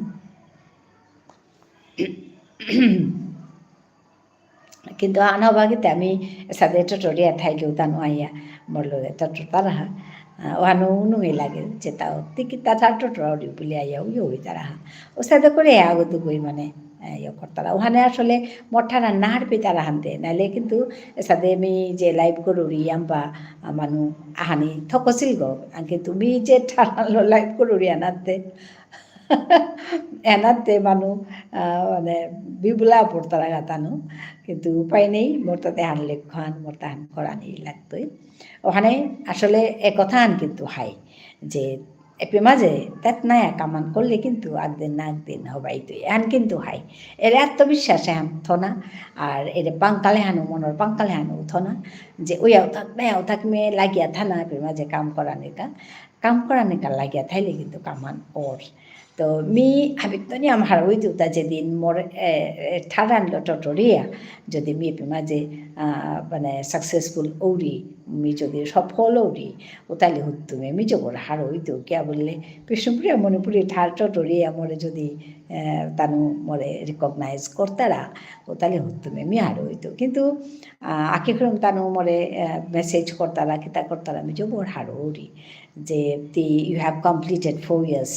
কিন্তু আনবাগিতে আমি সাথে টটরিয়া থাইলেও তানো আইয়া মরলো টটর তারা ওহানো নুঙে লাগে যে তাও তিকি তার টটরাউরি বলে আইয়া ওই তারা ও সাথে করে আগত গই মানে ইয়ে করতারা ওখানে আসলে মঠারা নাহার পে তারা হানতে নাইলে কিন্তু সাথে আমি যে লাইভ করুরি আম্বা মানু আহানি থকছিল গো কিন্তু মি যে ঠারালো লাইভ করুরি এনাতে মানু মানে বিবুলা পড়তারা গাতানো কিন্তু উপায় নেই মোর তাতে হান লেখান মোর তাহান করানি লাগতোই ওখানে আসলে একথা আন কিন্তু হাই যে এপে মাঝে তাত নাই কামান করলে কিন্তু একদিন না একদিন হবাই তুই এহান কিন্তু হাই এর আত্মবিশ্বাস এহান থনা আর এর পাঙ্কালে হানো মনের পাঙ্কালে হানো থনা যে ওইয়াও থাক নাইয়াও থাক মেয়ে লাগিয়া থানা এপে মাঝে কাম করানিকা লাগিয়া থাইলে কিন্তু কামান ওর তো মি হাবিতনি আমার ওই দুটা যেদিন মোর ঠারানলো টটরিয়া যদি মি এপে মাঝে মানে সাকসেসফুল ওরি মি যদি সফল ওরি ও তাহলে হতুমে মি জবর হার হইতো কিয়া বললে বিষ্ণুপুরিয়া মণিপুরি ঠার টটরিয়া মোরে যদি তানু মোরে রিকগনাইজ করতারা ও তাহলে হতুমে মি হার হইতো কিন্তু আকিক্রম তানু মোরে মেসেজ করতারা কিতা করতারা মি জবর হার ওরি যে you have completed 4 years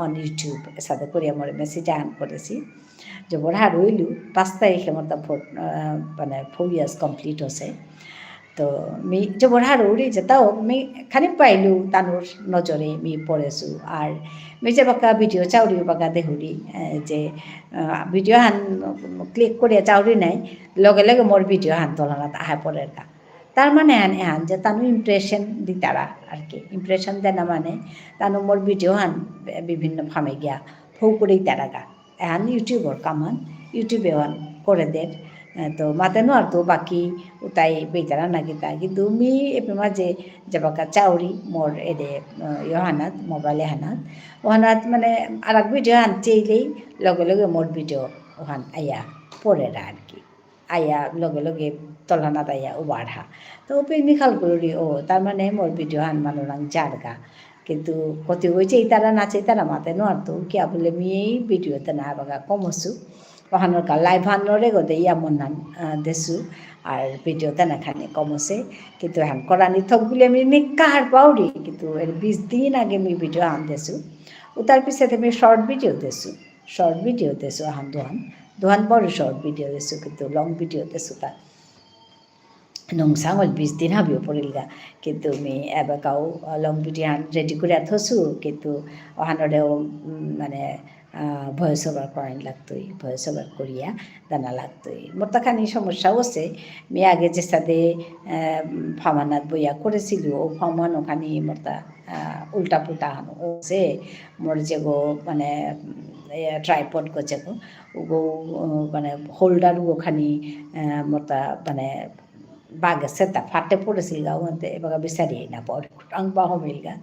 on YouTube সাথে করে আমার মেসেজ আন করেছি যে বড় রইলু 5 তারিখে আমার মানে 4 years কমপ্লিট হচ্ছে তো মি যে বড় রইলি যে তাও মি খানি পাইলু তানোর নজরে মি পড়েছু আর মি যে বাকা ভিডিও চাউরি বাকা দেহুরি যে ভিডিও হান ক্লিক করে চাউরি নাই লগে লগে মোর ভিডিও হান তোলানা আহা পড়ের কা তার মানে এহান যে তানু ইমপ্রেশন দিতারা আর কি ইমপ্রেশন দেনা মানে তানু মোর ভিডিও হান বিভিন্ন ফামে গিয়া ফৌ করেই তারা গা এহান ইউটিউবর কামান ইউটিউবে হান করে দের তো মাতেনো আর তো বাকি উতাই বেতারা না গীতা কিন্তু মি এপে মাঝে যাবাকা চাউরি মোর এদে ইহানাত মোবাইলে ওহানাত মানে আর এক ভিডিও হান চেইলেই লগে লগে মোর ভিডিও ওহান আইয়া পড়েরা আর কি আইয়া লগে লগে তলানাত আইয়া ও বাড়া তো ওপে মিখাল করি ও তার মানে মোর ভিডিও হান মানুরাং জারগা কিন্তু কত হয়েছে এই তারা নাচে তারা মাতে নোয়ারতো কিয়া বলে মিয়েই ভিডিওতে না বাগা কমসু ওখানোর কা লাইভ হানরে গদে ইয়ামন হান দেশু আর ভিডিওতে না খানে কমসে কিন্তু হান করানি থক বলে আমি নিকাহার পাউরি কিন্তু এর 20 দিন আগে আমি ভিডিও আন দেশু ও তার পিছে আমি শর্ট ভিডিও দেশু হান দোহান বড় শর্ট ভিডিও দেশু কিন্তু লং ভিডিও দেশু তা নংসাঙল 20 দিন হাবিও পড়িলগা কিন্তু আমি এবাকাও লং ভিডিও হান রেডি করে থসু কিন্তু ওহানরেও মানে ভয়েস ওভার করান লাগতোই ভয়েস ওভার করিয়া দানা লাগতোই মোর তাখানি সমস্যাও আছে আমি আগে যে সাথে ফামানাত বইয়া করেছিল ও ফামান ওখানে মোর তা উল্টা পুল্টা হানো যে মোর যে গো মানে ট্রাইপড গছে গো মানে হোল্ডার ওখানে মোর তা মানে বাগেছে তা ফাটে পড়েছিল গা ওতে এবার বিচারি না পরে আং বাহ মিল gা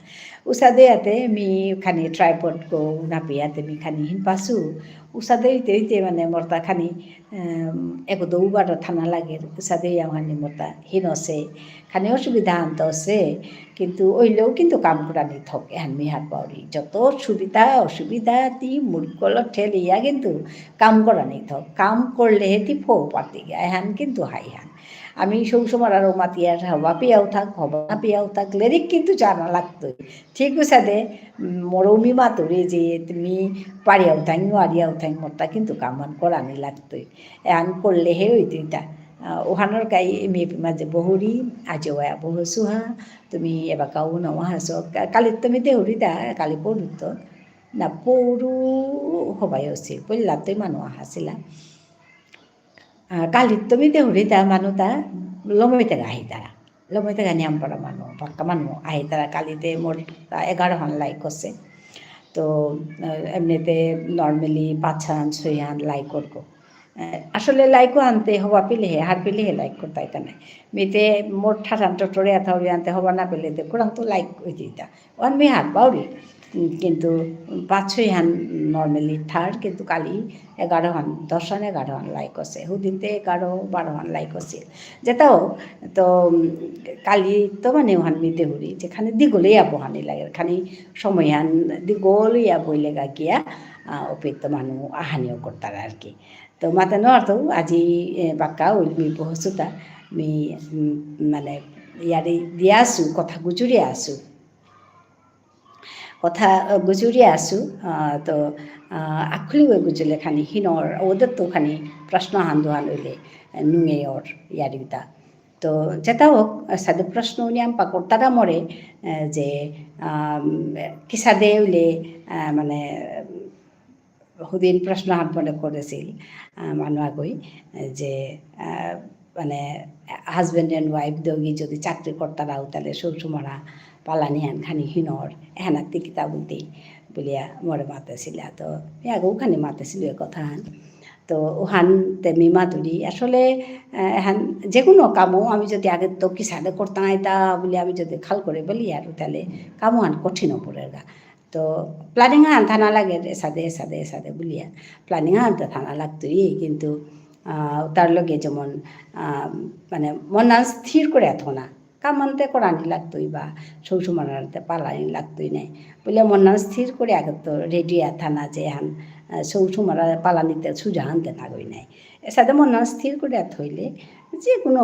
usade ate mi khani tripod ko napi ate mi khani hin pasu usade ite মানে মরতা খানি একো দৌবার থানা লাগে usade আমানি মরতা হিন আছে খানি অসুবিধা আনতে আছে কিন্তু ওইলেও কিন্তু কাম করা নি থক এহান মি হাত পাউরি যত সুবিধা অসুবিধা তি মুরকল ঠেলিয়া কিন্তু কাম করা নি থক কাম করলে হেতি ফো পাতি গে এহান কিন্তু হাই হান আমি সৌসমর আরও মাতিয়ার হবা পিয়াও থাক হবা পিয়াও থাক লিরিক কিন্তু জানা লাগতো ঠিক সাথে মরমি মাতুরি যে তুমি পারিয়াও থাই নোয়ারিয়াও থাই মরটা কিন্তু কামান করানি লাগতোই এহান করলে হে ওই দুইটা ওহানোর গাই মেয়ে মাঝে বহুরি আজ ওয়া বহু সুহা তুমি এবার কাউ নওয়া হাস কালি তুমি দেহরি দা কালি পড়ু তো না পৌরু হবাই হচ্ছে পড়লা তুই মানুষ হাসিলা কালি তুমি দেহরি দা মানুষ তা লমইতে আহি তারা লমইতে নিয়ম পড়া মানুষ পাক্কা মানুষ আহি তারা কালিতে মোট 11 হান লাইক করছে তো এমনিতে নর্মালি 5 হান 6 হান লাইক করবো আসলে লাইকও আনতে হওয়া পেলেহে হার পেলেহে লাইক করতে এখানে মেয়েতে মোট ঠাঠান টোটরে এথাউরি আনতে হওয়া না পেলে কোরআন তো লাইক ওই দিতা ওয়ান মেয়ে হাত পাউরি কিন্তু 5-6 হান নর্মালি থার্ড কিন্তু কালি 11 হান 10 হান 11 হান লাইক আছে হুদিনতে 11-12 হান লাইক আছে যেটাও তো কালি তো মানে ওহান মেয়ে দেহুরি যেখানে দিগলেই আবহানি লাগে খানি সময় হান দিগলই বইলে গা গিয়া অপিত মানুষ আহানিও করতার আর কি তো মাতে নর্থ আজি বাক্কা উলমি বহসুতা মি মানে ইয়ারে দিয়া আসু কথা গুজুরি আসু কথা গুজুরি আসু তো আখলি ওই গুজলে খানি হিনর ওদের তো খানি প্রশ্ন হান্দুহান হইলে নুঙে ওর ইয়ারিতা তো যেটা হোক সাদে প্রশ্ন নিয়াম পাকর তারা মরে যে কিসাদে হইলে মানে হুদিন প্রশ্ন হাত মনে করেছিল মানুয়াগই যে মানে হাজব্যান্ড অ্যান্ড ওয়াইফ দগি যদি চাকরি করতারাও তাহলে শ্বশুরমরা পালানি হান খানি হিনর এহানার তিকিতা বলতে বলিয়া মরে মাতেছিল তো আগেও খানি মাতেছিল এ কথা হান তো ওহান তেমি মাতুরি আসলে এহান যে কোনো কামও আমি যদি আগে তো কি সাদে করতাম তা বলে আমি যদি খাল করে বলি আর তাহলে কামও হান কঠিন পড়ে গা তো প্ল্যানিং আনতে না লাগে সাদে বলিয়া প্ল্যানিং আনতে থানা লাগতোই কিন্তু তার লগে যেমন মানে মন স্থির করে এত না কাম আনতে করানি লাগতোই বা শ্বশুর আনতে পালানি লাগতোই নাই বলে মন স্থির করে আগে তো রেডি থানা যে হান শ্বশুর পালানিতে সুজা আনতে থাকই নাই সাথে মন স্থির করে থইলে যে কোনো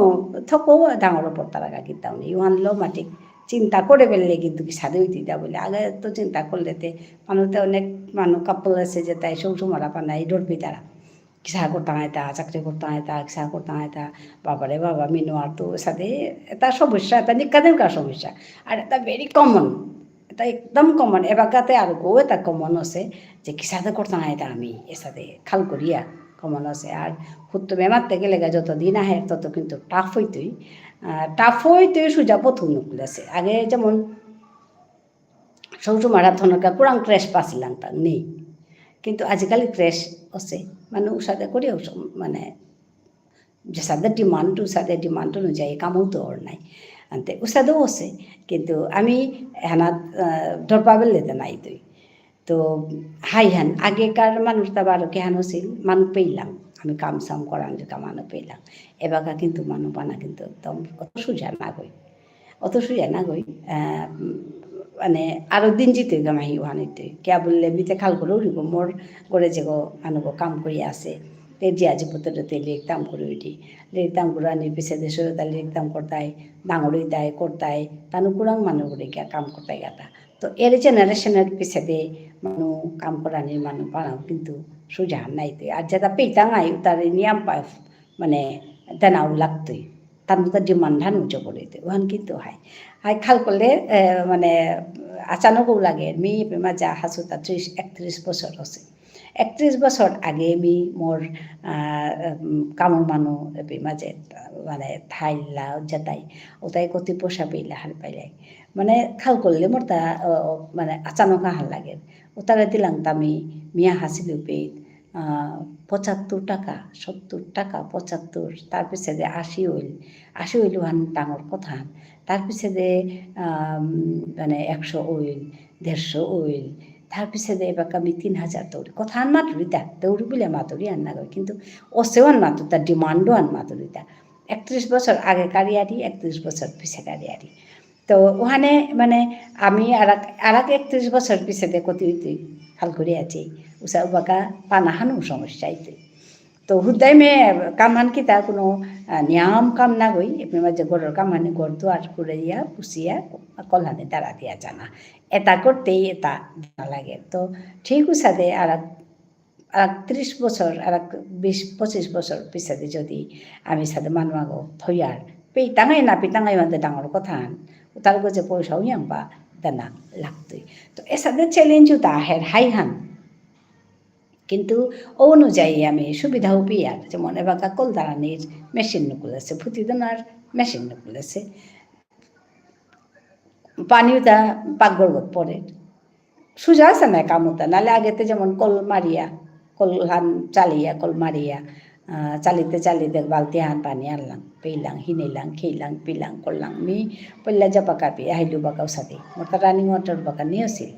থকো ডাঙর ওপর তারা কিতাও নেই আনলো মাটিক চিন্তা করে ফেললে কিন্তু কি সাদে দিতা বলে আগে তো চিন্তা করলেতে মানুষতে অনেক মানুষ কাপল আছে যে তাই শ্বশুরমরা পানাই ডরবি তারা কিসা করতাম এটা চাকরি করতাম এটা কিসা করতাম এটা বাবারে বাবা মিনোয়ার তো সাথে এটা সমস্যা এটা নিকাদেরকার সমস্যা আর এটা ভেরি কমন এটা একদম কমন এবারকাতে আর গো এটা কমন আছে যে কিসাতে করতাম এটা আমি এর সাথে খাল করিয়া কমন আছে আর হুত্তো বেমারতে গেলে যত দিন আহে তত কিন্তু টাফ হইতোই সোজা প্রথম নকুলেছে আগে যেমন শ্বশুর মারাথনকা কোরআন ক্রেশ পাছিলাম তার নেই কিন্তু আজিকালি ক্রেশ আছে মানে উসাদে করেও মানে যে সাদের ডিমান্ড অনুযায়ী কামও তো ওর নাই আনতে উসাদেও আছে কিন্তু আমি হেনাত ধরপাবেল লেতে নাই তুই তো হাই হান আগেকার মানুষ তা বারো কেহান ছিল মানুষ পেইলাম আমি কাম সাম করান যে মানুষ পেইলাম এবাকা কিন্তু মানুষ বানা কিন্তু একদম অত সোজা না গই মানে আরও দিন জিতে গামাহি ওহানিতে কে বললে মিতে খাল করে উঠিব মোর করে যে মানুষ কাম করি আছে তে জিয়াজি পুত্রতে লিখতাম করে উঠি লিখতাম করে আনি পিছিয়ে দেশে তাহলে লিখতাম করতাই ডাঙরই তাই করতাই তানু কুরাং মানুষ করে গিয়া কাম করতাই গাতা তো এর জেনারেশনের পিছিয়ে মানুষ কাম করানি মানুষ বানাও কিন্তু সোজা নাই তো আর যেটা পেতাম আই তার নিয়ম পায় মানে দেনাও লাগতোই তার মতো ডিমান্ড ধান উঁচু করে ওখান কিন্তু হাই খাল করলে মানে আচানকও লাগে মেয়ে প্রেমা যা হাসু তা 31 বছর আছে 31 বছর আগে আমি মোর কামর মানুষ মাঝে মানে থাইলা যেতাই ওটাই কতি পোষা পেইলে হাল পাইলাই মানে খাল করলে মোর তা মানে আচানক হাল লাগে ওটারে দিলাম তা আমি মিয়া হাসিল পেয়ে ৭৫ টাকা ৭০ টাকা ৭৫ তার পিছে যে ৮০ হইল হান ডাঙর কথা তার পিছে যে মানে ১০০ হইল ১৫০ হইল তার পিছে যে এবার আমি ৩,০০০ দৌড়ি কথা আন মাতুরিতা দৌড়ি বলে মাতুরি আন না কিন্তু অসেও আন মাতুর তার ডিমান্ডও আন মাতুরিতা ৩১ বছর আগে কারিয়ারি ৩১ বছর পিছে কারিয়ারি তো ওখানে মানে আমি আর এক ৩১ বছর পিছে কতি হইতে ভাল করে আছি উষা উবাকা পানাহানো সমস্যা হইতে তো হুদাই মে কামান কি তার কোনো নিয়ম কাম না গই এমনি মাঝে গড়ের কামানি গড় দুয়ার করে দিয়া পুষিয়া কল্যাণে দাঁড়া দিয়া জানা এটা করতেই এটা জানা লাগে তো ঠিক উষাদে আর ৩০ বছর আর ২০-২৫ বছর পিছাতে যদি আমি সাথে মানুয়াগো থইয়ার পেইতাঙাই না পেইতাঙাই মানে ডাঙর কথা তার যে পয়সাও ইয়াংবা দানা লাগতই তো এর সাথে চ্যালেঞ্জও তা হের হাই হান কিন্তু অনুযায়ী আমি সুবিধাও পেয়ার যেমন এবাকা কলদারানির মেশিন নুকুলেছে ফুটিদানার মেশিন নুকুলেছে পানিও তা পাকঘরগত পড়ে সোজা আছে না কামতা নাহলে আগেতে যেমন কল মারিয়া কল হান চালিয়া কল মারিয়া চালিতে চালিতে বালতি হান পানি আনলাম পেইলাম হিনেলাম খেইলাম পিলাম করলাম মি পল্লা যাবাকা পি আহিলু বাকাও সাথে মোটা রানিং ওয়াটার বাকা নিয়ে আসিল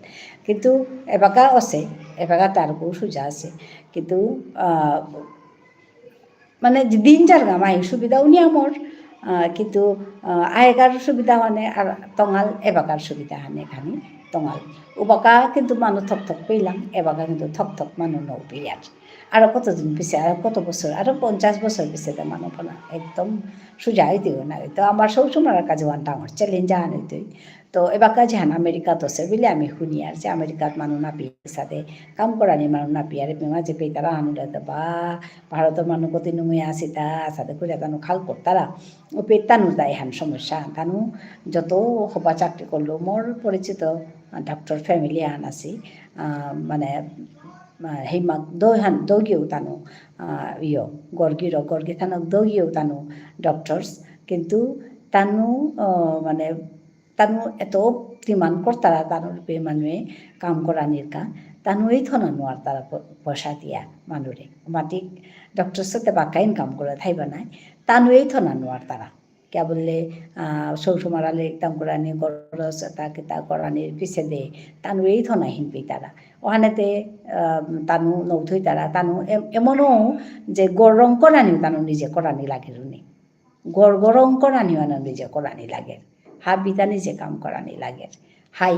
কিন্তু এবাকা আছে এবাকা তারকও সোজা আছে কিন্তু মানে দিন যার গাম আহি সুবিধাও নিয়ে আমার কিন্তু আগেকার সুবিধা মানে আর টঙাল এবাকার সুবিধা হানে খানি টঙাল ওবাকা কিন্তু মানুষ থক থক পেলাম এবাকা কিন্তু থক থক মানুষ নৌ পেয়ার আরও কতদিন পিছিয়ে আরও কত বছর আরও ৫০ বছর পিছিয়ে মানুষ না একদম সোজা হইতেও না তো আমার সবসময় কাছে ওয়ান ডাঙর চ্যালেঞ্জ আন হইতই তো এবাকা যেহান আমেরিকাত আছে বলে আমি শুনি আর যে আমেরিকাত মানুষ না পিয়ে সাথে কাম করানি মানুষ না পিয়ার বেমা যে পেয়ে তারা আনুরা বা ভারতের মানুষ কত নুমে আসি তা সাথে করে তানো খাল করতারা ও পেট তানু দেয় হান সমস্যা তানু যত হবা চাকরি করলো মোর পরিচিত ডক্টর ফ্যামিলি আন আছি মানে সেইমাক দৌগিয়েও তানো গর্গি থানক দৌগিয়েও তানো ডক্টরস কিন্তু তানু মানে তানু এত ডিমান্ড করতারা তানোর মানুষে কাম করানির কা তানু এই থনানো আর তারা পয়সা দিয়া মানুষে মাটিক ডক্টর সাথে বাঁকা ইনকাম করে থাইবা নাই তানু এই থনানো আর তারা কে বললে সৌসুমারালে একদম করানি গরস তাকে তা করানির পিছে দে তানু এই থনা হিনপি তারা ওখানেতে তানু নৌথই তারা তানু এমনও যে গরম করানিও তানু নিজে করানি লাগে রুনি গরম করানিও আনো নিজে করানি লাগে হাবিতা নিজে কাম করানি লাগে হাই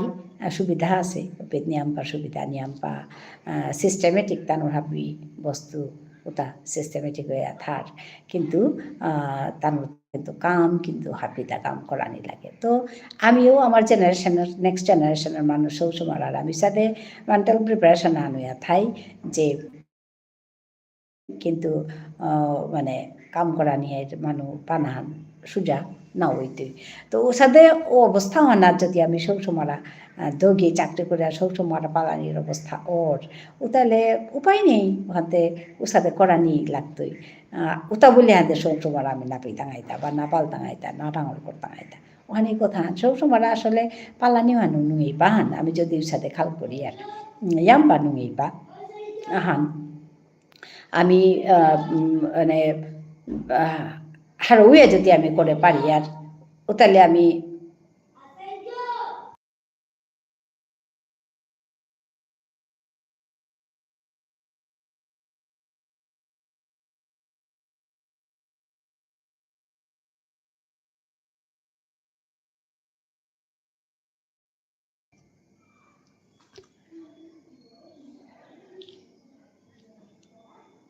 সুবিধা আছে পেট নিয়াম্পা সুবিধা নিয়াম্পা সিস্টেমেটিক তানোর হাবি বস্তু ওটা সিস্টেমেটিক হয়ে থার কিন্তু তানোর কিন্তু কাম কিন্তু হাবিতা কাম করানি লাগে তো আমিও আমার জেনারেশনের নেক্সট জেনারেশনের মানুষ সবসময় আর আমি সাথে মেন্টাল প্রিপারেশন আনুয়া থাই যে কিন্তু মানে কাম করা নিয়ে মানুষ পানাহান সুজা না হইতে তো ওর সাথে ও অবস্থা হওয়ার যদি আমি সবসময় দৌড়িয়ে চাকরি করে সবসময় পালানির অবস্থা ওর ও তাহলে উপায় নেই ওখানে ওর সাথে করানি লাগতোই ওটা বলে হাতে সবসময় আমি না পেতাঙাইতা বা না পালতাঙাইতা না ডাঙর করতাঙাইতা ওখানে কথা সবসময় আসলে পালানি হানু নুই পাহান আমি যদি ওর সাথে খাল করি আর ইয়াম্পা নুই পা হান আমি মানে হারুয়ে যদি আমি করে পারি আর ও তাহলে আমি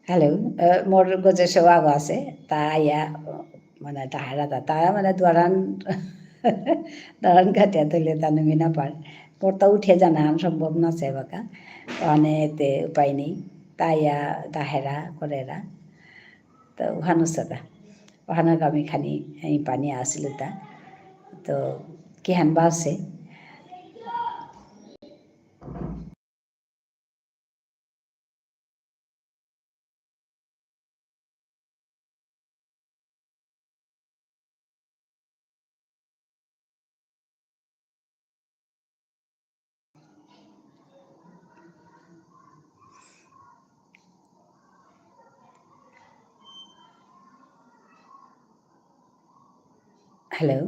হ্যালো মোর গজে সেও আগো আছে তা আইয়া মানে তাহারা তারা মানে দোয়ারান কাটিয়া তুলে তানো মিনা পার মোরটা উঠে জানা সম্ভব না সে বাকা মানে এতে উপায় নেই তাইয়া তাহেরা করেরা তো ওখানো সাদা ওখানে আমি খানি এই পানি আসিল তা তো কিহান বাসে হ্যালো।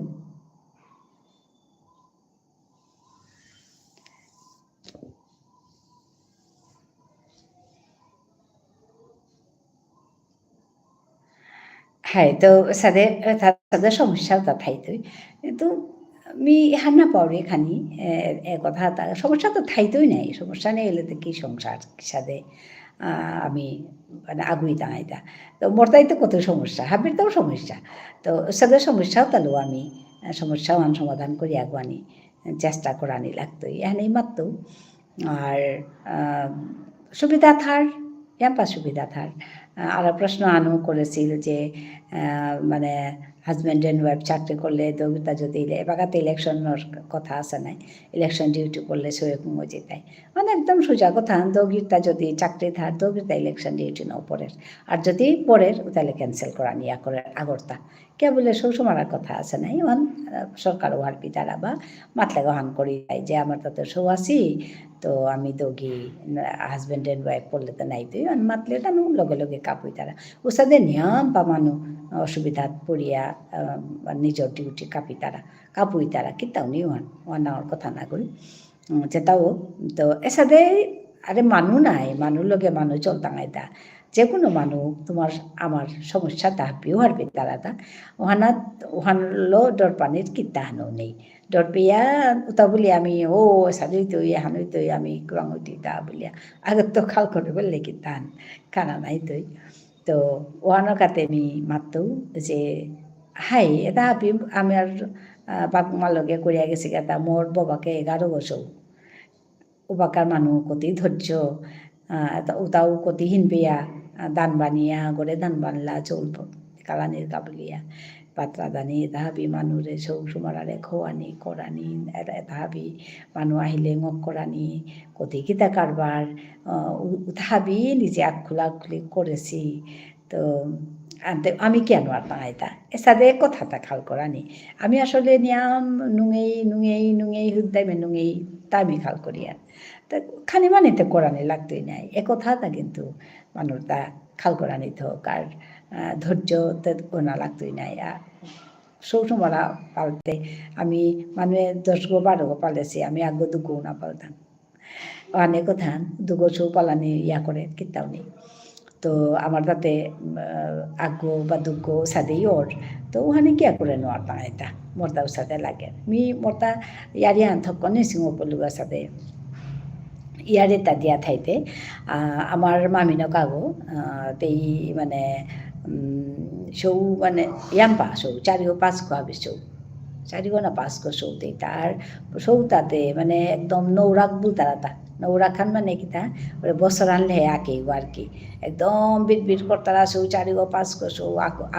Hay to sada সমস্যাও তা থাইতই। কিন্তু আমি হান্না পাওরি খানি কথা তা সমস্যা তো থাইতই নাই। সমস্যা নেই হলে তো কি সংসার সাথে আমি মানে আগুই দাঁড়াইতা। তো মোরতাই তো কত সমস্যা, হাবির তাও সমস্যা। তো সাদা সমস্যাও তালু আমি সমস্যাও আন সমাধান করি আগুয়ানি চেষ্টা করানি লাগতই। এহানেই মাত্র আর আ সুবিধা থার, ইয়াম্পা সুবিধা থার। আরো প্রশ্ন আনু করেছিল যে মানে হাজব্যান্ড এন্ড ওয়াইফ চাকরি করলে দৌড়িতা যদি এবাগাতে ইলেকশনের কথা আছে নাই ইলেকশন ডিউটি করলে সেরকম হয়ে তাই মানে একদম সোজা কথা দৌড়িতা যদি চাকরি থার দৌড়িতা ইলেকশন ডিউটি নাও পড়ের আর যদি পড়ের তাহলে ক্যান্সেল করা নিয়া করে আগরতা কে বলে সৌসমারার কথা আছে নাই ওয়ান সরকার ওয়ার পিতারা বা মাতলে গহান করি তাই যে আমার তাতে সৌ আছি তো আমি দৌগি হাজব্যান্ড এন্ড ওয়াইফ পড়লে তো নাই তুই মাতলে টানো লগে লগে কাপুই তারা ওসাদের নিয়ম বা মানু অসুবিধাত পড়িয়া নিজের ডিউটি কাপুই তারা কিতাও নি ওয়ান আমার কথা না করি যেটাও তো এসাদে আরে মানু নাই মানুষ লগে মানুষ চলতাঙাই তা যে কোনো মানুষ তোমার আমার সমস্যা তাহাপিও হারবে তারা তা ওহানলো ডর পানির কিতা হানো নেই ডর পেয়া উতা বলি আমি ও সাদুই তৈ হানুই তৈ আমি কুরাং হইতি তা বলিয়া আগত তো খাল করে বললে কিতা কানা নাই তৈ তো ওহানো কাতে আমি মাততো যে হাই এটা হাপি আমি আর বাপমার লগে করিয়া গেছি কেতা মোর বাবাকে 11 বছর উবাকার মানুষ কতি ধৈর্য উতাও কতি হিনপিয়া দান বানিয়া গড়ে দান বানলা চৌল কালানির কাবলিয়া পাত্রা দানি তাহাবি মানুরে সৌ সুমারারে খোয়ানি কৰানি তাহাবি মানুহ আহিলে মোক কৰানি কতি কিতা কারবার তাহাবি নিজে আগ খুলি করেছি তো আনতে আমি কেন আর বাঙাইতা এসাদে কথাটা খাল করানি আমি আসলে নিয়াম নুঙেই হুদ্দাইমে নুঙেই তা আমি খাল করি আর তা খানি মানিতে কোরআনে লাগতোই নাই এ কথাটা কিন্তু মানুষ তা খাল করানি হোক আর ধৈর্য গোনা লাগতোই নাই আর সৌসমারা পালতে আমি মানে 10 গো 12 গো পালেছি আমি আগে 2 গো না পালতাম অনেক কথা 2 গো সৌ পালানি ইয়া করে কিতাও নেই তো আমার তাতে আগ্গো বা দুগ্গো সাদেই ওর তো ওখানে কিয়া করে নোয়ার বাঙাইতা মর্দাও সাথে লাগে মি মর্দা ইয়ারি আনথকনে সিংহ পলুয়া সাথে ইয়ারে তা দিয়া থাইতে আমার মামিনো কাগো তেই মানে সৌ মানে ইয়াম্পা সৌ 4 5 গো হবে সৌ 4 গো না 5 গো সৌতেই তার সৌ তাতে মানে একদম নৌরাক বুতারাতা নৌরাখান মানে কিতা ওরে বছর আনলে আঁকে আর কি একদম বিট করতারা সৌ 4 গো 5 গো সৌ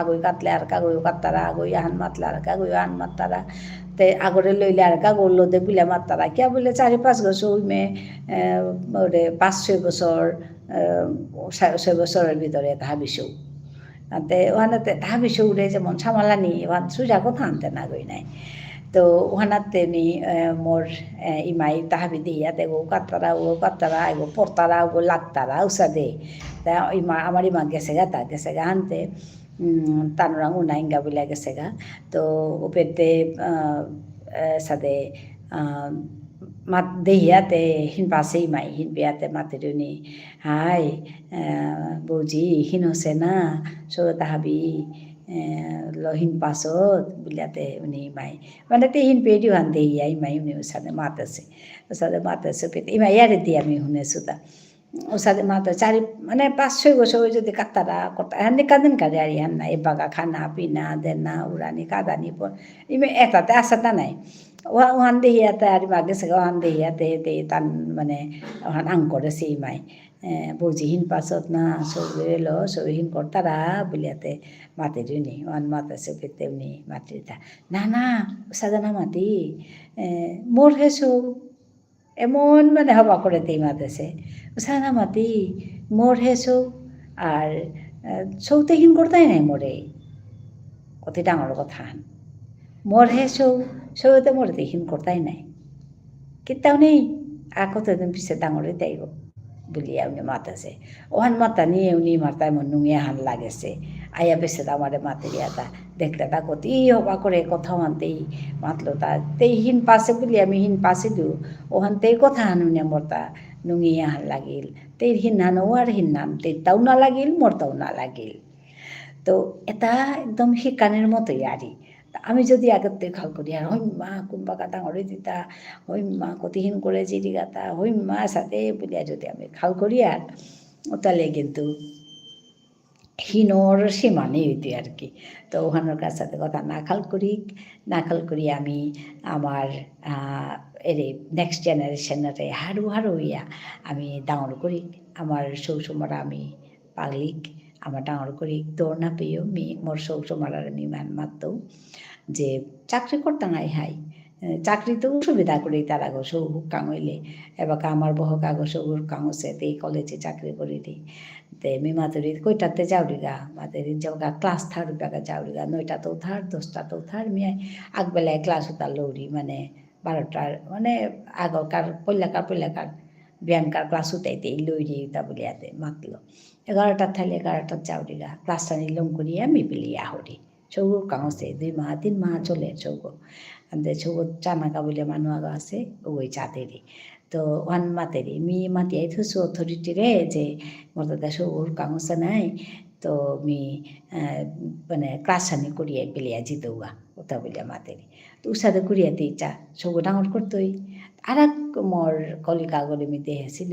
আগই কাটলে আর কাগই কাটতারা আগই আহান মাতলে আর কাগই আহান মাততারা তে আগরে লইলে আর কাগর লোদে বুলে মাততারা কিয়া বলে 4 5 গো সৌ মে ওরে 5-6 বছর 6 বছরের ভিতরে তাহাবি সৌ তে ওখানেতে তাহাবি সৌরে যেমন সামালানি ওখান সুজা কথা আনতে না গই নাই তো ওখানাতে নি মোর ইমাই তাহাবি দিয়া দে ও কাত্তারা এগো পড়তারা ওগো লাগতারা উষা দে তা ইমা আমার ইমা গেছে গা আনতে তানুরাং উনাইঙ্গা বলে গেছে গা তো ওপেতে সাদে মাত দেহিয়াতে হিন পাশেই মাই হিন বিয়াতে মাতিরুনি হাই বৌজি হিন হসে না সো তাহাবি লহিন পাছত বুলিয়াতে উনি মাই মানে তে হিন পেডিও হান দেহিয়া ইমাই উনি ওসাদে মাতাছে পেতে ইমা ইয়ারে দিয়ে আমি শুনেছো তা ওসাদে মাতা 4 মানে 5-6 বছর যদি কাতারা করতা হান্দি কাদিন কাজে আর ইহান না এ বাগা খানা পিনা দেনা উড়ানি কাদানি পর ইমে এটাতে আসাটা নাই ওহান দেহিয়াতে আর বাগে সে ওহান দেহিয়াতে তে তান মানে ওহান আং করেছে ইমাই বৌজি হিন পাছত না সৌরে এলো সৌরে হিন করতারা বলিয়াতে মাতি দিনি ওহান মাতাছে পেতে উনি মাতি দিতা না সাজানা মাতি মোর হে সৌ এমন মানে হবা করে তেই মাতেছে সাজানা মাতি মোর হে সৌ আর সৌতে হিন করতাই নাই মোরে কত ডাঙর কথা মোর হে সৌতে মোরে হিন করতাই নাই কিতাও নেই আর কতদিন পিছে ডাঙরে তাইব বলিয়া উনি মাতাছে ওহান মাতা নিয়ে উনি মাতায় মন নুঙিয়া হান লাগেছে আয়া বেছে আমারে মাতে দিয়াতা দেখতে থাকো ই হবা করে কথা মানতেই মাতলো তা তেই হিন পাশে বলি আমি হিন পাশে দিও ওখান তেই কথা হানুনে মরতা নুঙি আহান লাগিল তেই হিন্নানো আর হিন্নান তেইটাও না লাগিল মরতাও না লাগিল তো এটা একদম শিকানির মতোই আরি আমি যদি আগত খাল করি আর হইম মা কোনবা কাটা হরে দিতা হইম মা কতিহীন করে জিরি গাতা হইম মা সাথে বলিয়া যদি আমি খাল করি আর তাহলে কিন্তু হীনর সীমানেই হইতে আর কি তো ওখানোর কাছ সাথে কথা না খাল করি আমি আমার এর নেক্সট জেনারেশনরে হারু হইয়া আমি ডাঙর করি আমার সৌসুমরা আমি পাগলিক আমার ডাঙর করি দৌড় না পেয়েও মোর সৌসুমরার আমি মান মারতেও যে চাকরি করতাম হাই চাকরিতেও সুবিধা করি তার আগো সৌহুক কাঙইলে এবার আমার বহ কাগজ সৌহুর কাঙছে তেই কলেজে চাকরি করি দিই তে Maturi কইটাতে যাওরিগা Maturi যাওগা class third বেগা যাওরিগা 9টাতেও third 10টাতেও third মিয়াই আগবেলায় ক্লাস হতা লৌরি মানে 12টার মানে আগকার পল্লাকার বিয়ানকার ক্লাস উঠাইতে লইরি উতা বলিয়াতে মাতলো 11টার থাইলে 11টার যাওরিগা ক্লাসটা নিলম করিয়া মিপিলিয়া হরি চৌগুর কাঙছে 2 মাহ 3 মাহ চলে চৌগো আমাদের চৌগো চানাকা বলে মানুষ আগা আছে ওই চাতেরি তো ওয়ান মাতেরি মাতিয়াই থুসু অথরিটি রে যে মর্যাদা সৌর কাগজ নাই তো মানে ক্লাসানি করিয়া পেলিয়া জিতৌগা ওটা বলিয়া মাতেরি তো উসাদে করিয়াতে ইচ্ছা সৌগো ডাঙর করতোই আর এক মোর কলিকা গলে মিতে হেছিল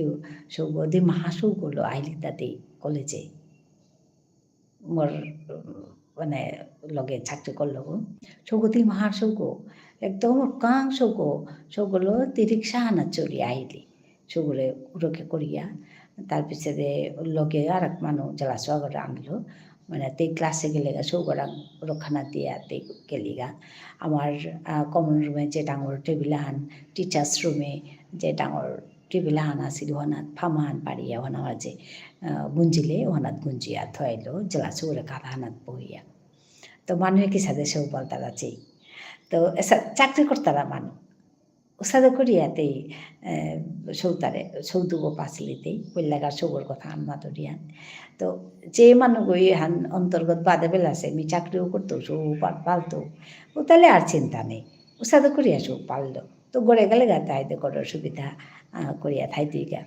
সৌগো দি মাহা সৌগুলো আইলি তাতেই কলেজে মোর মানে লগে চাকরি করলো সৌগতি মাহার সৌগো একদম কাং সৌগুলো রিক্সা আনা চড়ি আইলি সৌগুলো উড়কে করিয়া তার পিছনে লগে আর এক মানুষ জেলা সোয়াগরে আনলো মানে তে ক্লাসে গেলে গা সৌগরা রক্ষানা দিয়া তে গেলিগা আমার কমন রুমে যে ডাঙর টেবিল হান টিচার্স রুমে যে ডাঙর টেবিল হান আছিল ওনাত ফামাহান পারিয়া ওনা যে গুঞ্জিলে ওনাত গুঞ্জিয়া থইলো জেলা সৌরে কারহানাত বহিয়া তো মানুষে কি সাথে সৌ বলতার আছে তো চাকরি করতারা মানুষ ওসাদে করিয়াতেই সৌদুগো পাঁচলিতেই পল্লাগার সৌগর কথা আনমা ধরিয়ান তো যে মানুষ হান অন্তর্গত বাদে বেলাছে আমি চাকরিও করতো সৌ পালতো ও তাহলে আর চিন্তা নেই ওসাদে করিয়া সৌ পাললো তো গড়ে গেলে গা তাইতে করার সুবিধা করিয়া থাইতেই গা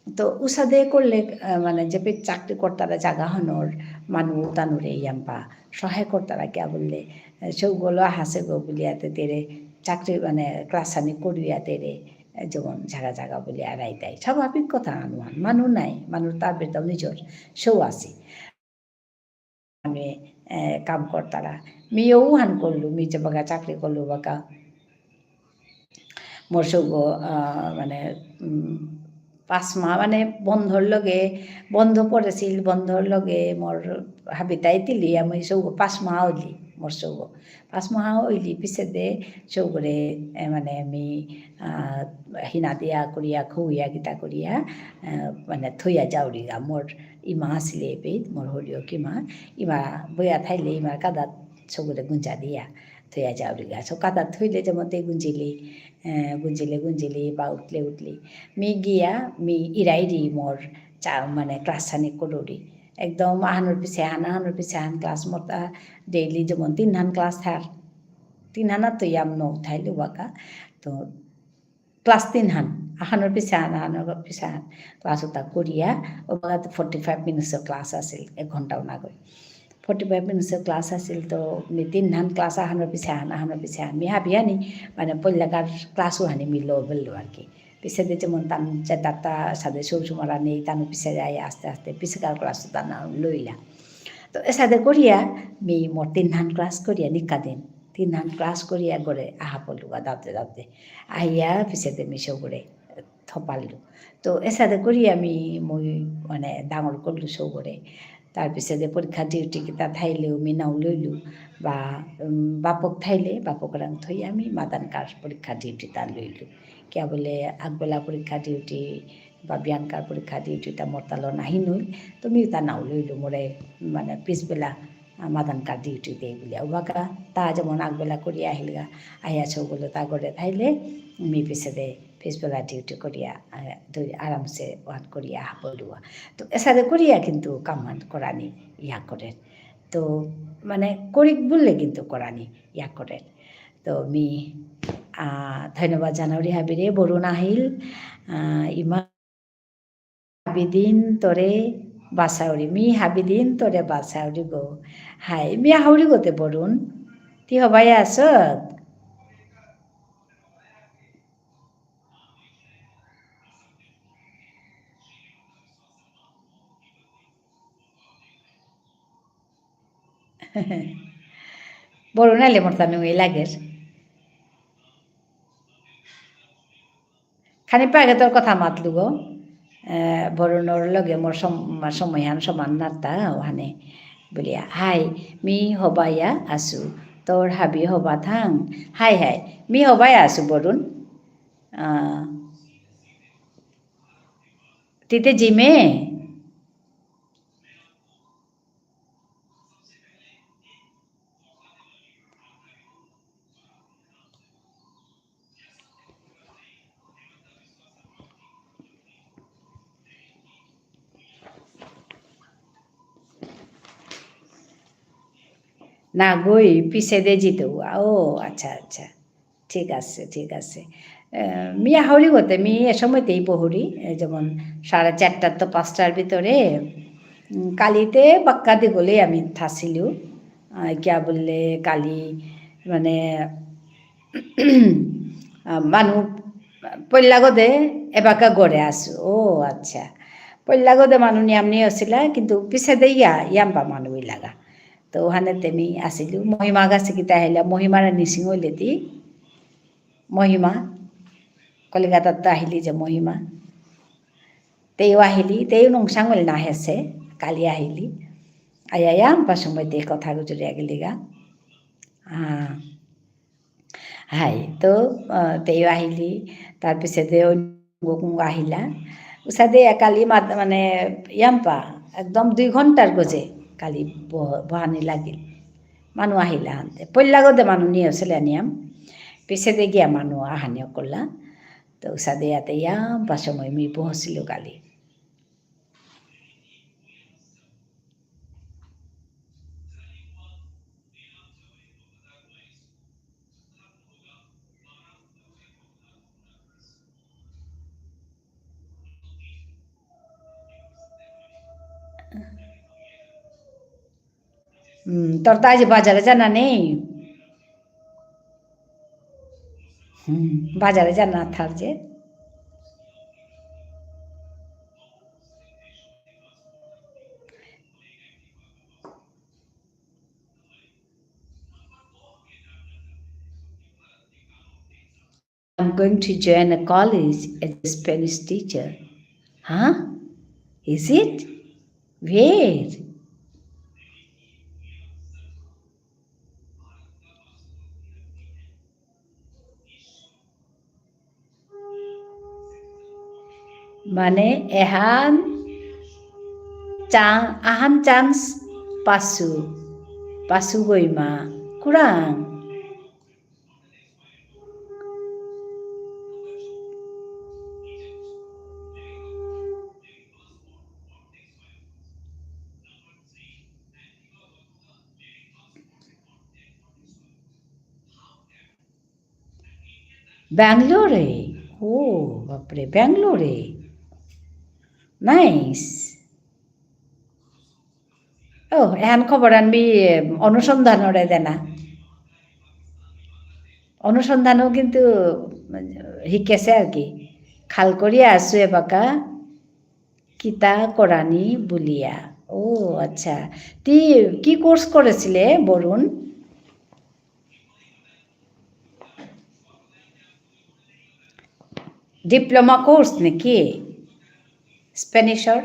তো উসাদে করলে মানে যে চাকরি কর্তারা জাগা হনর মানুষ তানুরে ইয়াম্পা সহায় কর্তারা কিয়া বললে সৌগুলো হাসে গো বলিয়াতে তেরে চাকরি মানে ক্লাসানি করিয়া তেরে যেমন জাগা বলি আড়াই দেয় স্বাভাবিক কথা আনুয়ান মানুষ নাই মানুষ তার বেতাও নিজের সৌ আছে আমি কাম কর্তারা মেয়েও হান করলু মিচে বাগা চাকরি করলু বাগা মোর সৌগ মানে 5 মাহ মানে বন্ধর লগে বন্ধ পড়েছিল বন্ধর লগে মোর হাবিতাই তিলি আমি সৌগ 5 মাহ হইলি মোর সৌগ 5 মাহ হইলি পিছে দে সৌগরে মানে আমি হিনা দিয়া করিয়া খুইয়া গীতা করিয়া মানে থইয়া যাওরিগা মোর ইমা আসলে পেট মোর হরিও কিমা ইমা বইয়া থাইলে ইমার কাদাত সৌগরে গুঞ্জা দিয়া থইয়া যাওরিগা সব কাদাত থইলে যেমন গুঞ্জিলি বা উঠলি গিয়া ইরাইরি মোর মানে ক্লাস সানি করুরি একদম আহানোর পিছে আহান ক্লাস মোর ডেইলি যেমন 3 হান ক্লাস থার 3 হানা তো ইয়াম ন উঠাইলো বাকা তো ক্লাস 3 হান আহানোর পিছে আহানোর পিছে আহান ক্লাস ওটা করিয়া ও বাকা 45 মিনিটসের ক্লাস আছিল 1 ঘণ্টাও না গই 45 মিনিটসের ক্লাস আছিল তো 3 হান ক্লাস আহানোর পিছে আহান মি হাবিয়ানি মানে পল্লাকার ক্লাসও হানি মিলো বললো আর কি পিছে দিয়ে যেমন তান তারটা সাথে সৌসুমারা নেই তানো পিছে যায় আস্তে পিছেকার ক্লাস তানা লইলা তো সাথে করিয়া মোর 3 হান ক্লাস করিয়া নিকা দিন 3 হান ক্লাস করিয়া গড়ে আহা পড়লুগা দাওতে আহিয়া পিছে দিয়ে মিশো করে থপালু তো সাথে করিয়া মই মানে ডাঙর করলু সৌ করে তার পিছনে পরীক্ষা ডিউটি কিতা থাইলেও নাও লইলু বা বাপক থাইলে বাপক রাং থই আমি মাদানকার পরীক্ষা ডিউটি তা লইলু কিয়া বলে আগবেলা পরীক্ষা ডিউটি বা বিয়ানকার পরীক্ষা ডিউটিটা মোর তালো নাহি নইল তো তা নাও লইলু মোরে মানে পিছবেলা মাদানকার ডিউটি দেই বলে বাকা তা যেমন আগবেলা করিয়া আহিলগা আহিয়া সৌগুলো তা করে থাইলে পিছে দে পিছবেলা ডিউটি করিয়া আরামসে ওয়ান করিয়া আহা পড়ুয়া তো এসাদে করিয়া কিন্তু কামান করানি ইয়া করে তো মানে করিক বললে কিন্তু কোরানি ইয়া করেন তো মি ধন্যবাদ জানাওরি হাবিরে বরুণ আহিল ইমা হাবিদিন তরে বাসাউরি মি হাবিদিন তরে বাসাউরি গো হাই মি হাউরি গোতে বরুণ তি হবাই আসত বরুণ আইলে মোর তানু লাগের খানি পাগে তোর কথা মাতলু গো বরুণর লগে মোর সময়হান সমান নাতা ওখানে বলিয়া হাই মি হবাইয়া আসু তোর হাবি হবা থাং হাই হাই মি হবাই আসু বরুণ তিতে জিমে না গই পিছে দে জিতো ও আচ্ছা আচ্ছা ঠিক আছে ঠিক আছে মি আহরি গতে মি এ সময়তেই পহরি যেমন 4:30 তো 5টার ভিতরে কালিতে বাক্কা দি গলে আমি থাছিলু কিয়া বললে কালি মানে মানুহ পল্যাগদে এবাকা গড়ে আছো ও আচ্ছা পল্যাগদে মানুহ নিয়ামনি আছিলা কিন্তু পিছে দে ইয়াম্বা মানুহ লাগা তো ওখানে তেমি আসিলু মহিমা গাছে কিতা আহিলা মহিমারা নিচিং হইলেতি মহিমা কলিকাতাত তো আহিলি যে মহিমা তেও আহিলি তেও নংসাঙল নাহেছে কালি আহিলি আয়া পাসময় তে কথা গুজরিয়া গেলিগা হাই তো তেও আহিলি তাৰপিছতে আহিলা উচাদে কালি মানে ইয়াম্পা একদম 2 ঘণ্টার গজে কালি বহানি লাগিল মানুহ আহিলা হান্তে পল্যাগতে মানুহ নিয়ে আসলে নিয়াম পিছেতে গিয়া মানুহ আহানিও করলা তো উচাদে ইয়াতে ইয়াম পাসময় মি পৌঁছিলো কালি তোর তো আজ বাজারে জানা নেই বাজারে জানা থার যে I'm going to join a college as a Spanish teacher. Huh? Is it? Where? মানে ahan chance pasu goima kurang Bangalore. Oh, বাপরে ব্যাঙ্গালোরে নাইস ও এহান খবর আনবি অনুসন্ধানরে দেনা অনুসন্ধানও কিন্তু শিকেছে আর কি খাল করিয়া আছো এবাকা কিতা করানি বলিয়া ও আচ্ছা তুই কি কোর্স করেছিলে বরুণ ডিপ্লোমা কোর্স নাকি স্প্যানিশর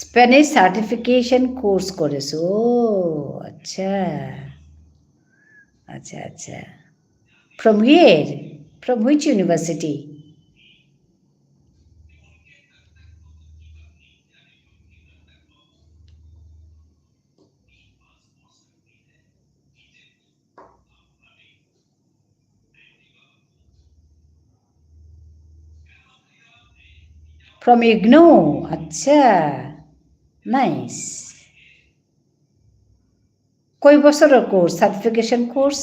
স্প্যানিশ সার্টিফিকেশন কোর্স করেছো ও আচ্ছা আচ্ছা আচ্ছা from here from which university From IGNOU, আচ্ছা, নাইস। কয় বছরের কোর্স, সার্টিফিকেশন কোর্স?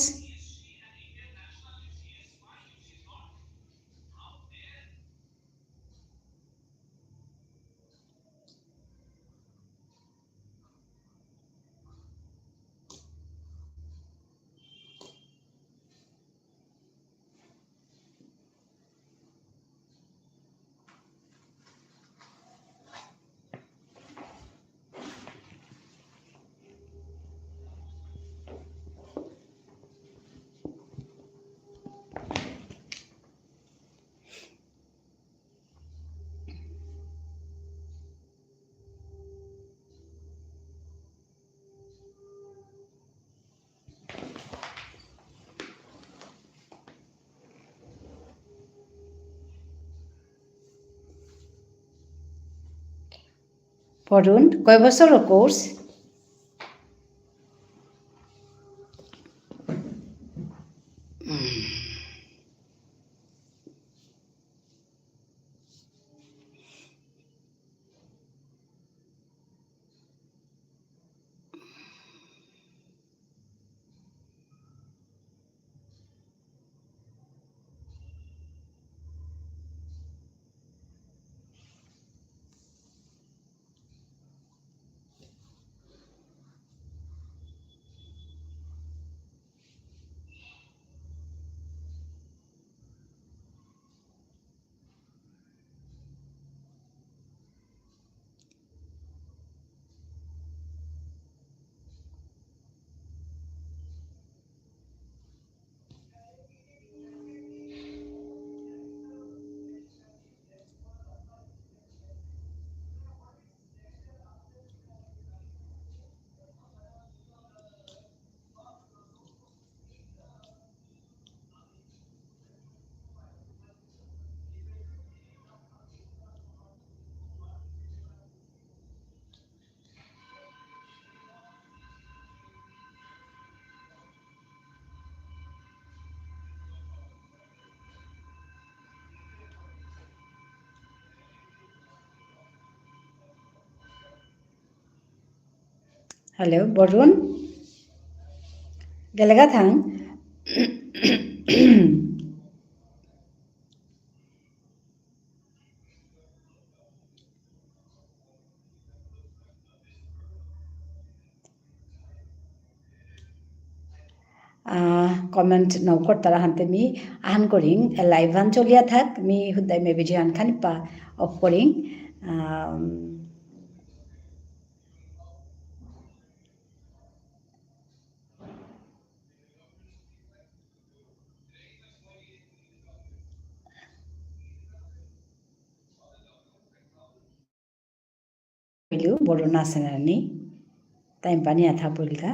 পড়ুন, কয় বছরের course? Halo, Borun? Galagat hang? Comment নকর তারা হানতে মি আহান করিং লাইভ হান চলিয়া থাক মি হুদাই মে ভিডিও হান খানি পা অফ করিং Pilu bodo nasenani time pani atha pulka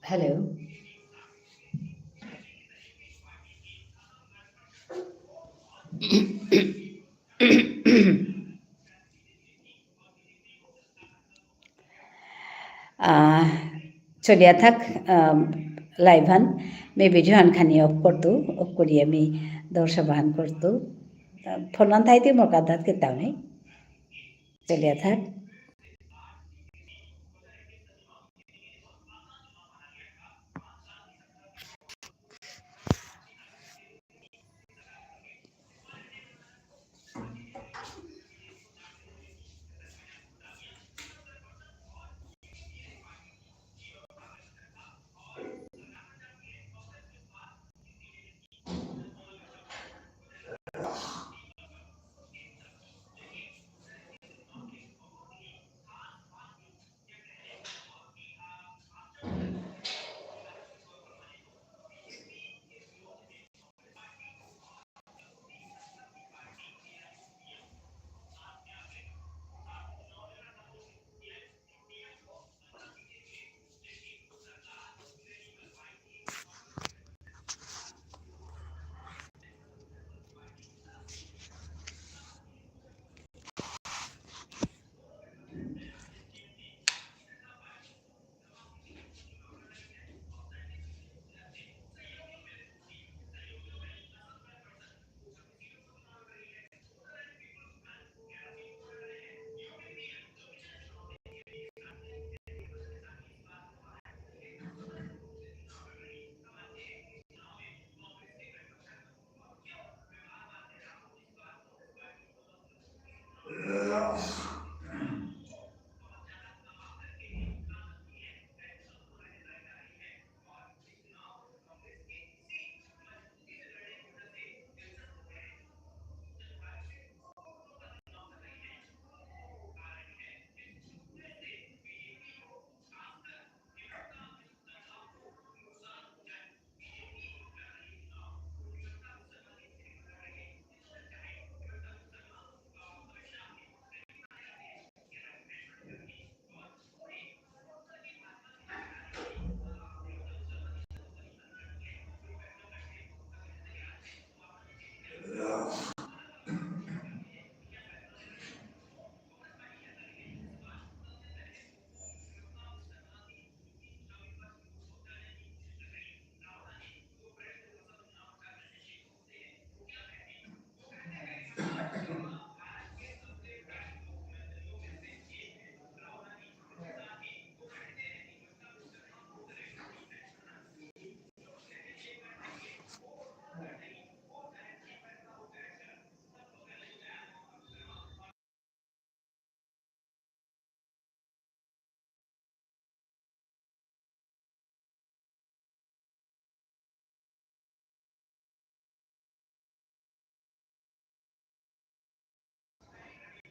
hello চলিয়া থাক লাইভ হান মে ভিডিও হান খানি অফ করতু অফ করি আমি দর্শক বাহান করতু ফোন থাইতে মোর কাদাত কেতাও নেই চলিয়া থাক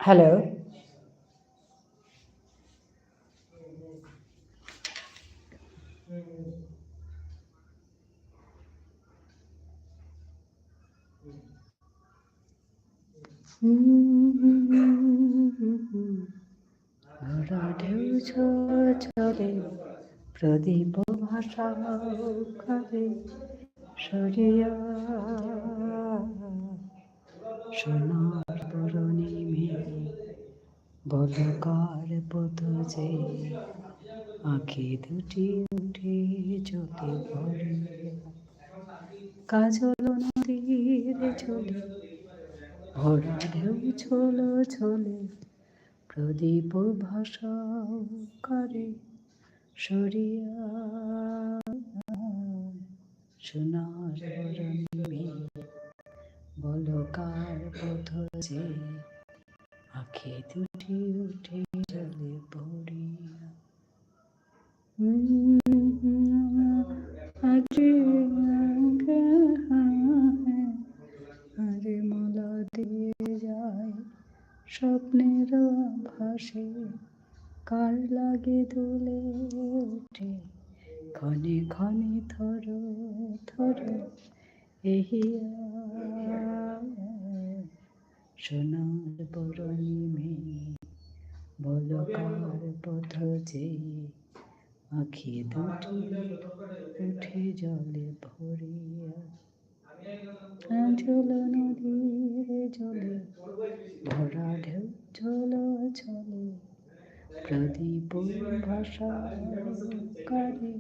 হ্যালো। ভরা ঢেউ চলে প্রদীপ ভাষা করে সরিয়া সোনার বরণী মেয়ে বলকার পথ যে আঁখি দুটি উঠে চলে ভরে কাজল নদীর চলে ভরা ঢেউ চলে প্রদীপ ভাষা করে সরিয়া সোনার বরণী মেয়ে বলকার পথ যে আঁখি দুটি উঠে চলে ভরিয়া আরে মালা দিয়ে যায় স্বপ্নের ভাসে কার লাগে দোলে ওঠে ক্ষণে ক্ষণে থর থর এহিয়া সোনার বরণী মেয়ে বলকার পথ যে আঁখি দুটি উঠে জলে ভরিয়া চল নদীর জলে ভরা ঢেউ চলে প্রদীপ ভাষা করে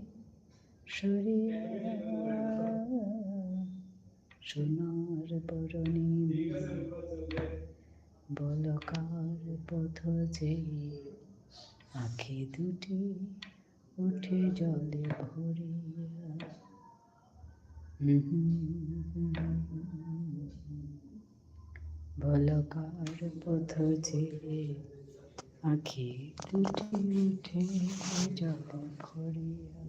সরিয়া সোনার বরণী বলকার পথ যে আঁখি দুটি উঠে জলে ভরিয়া বলকার পথ যে আঁখি দুটি উঠে জলে ভরিয়া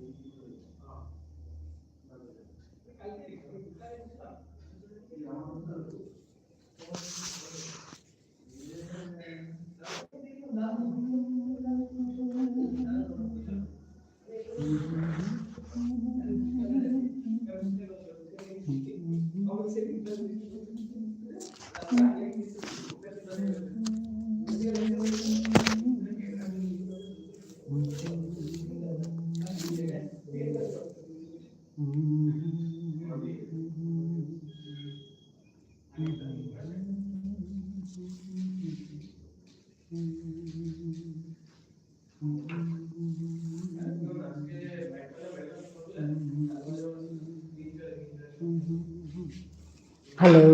হ্যালো।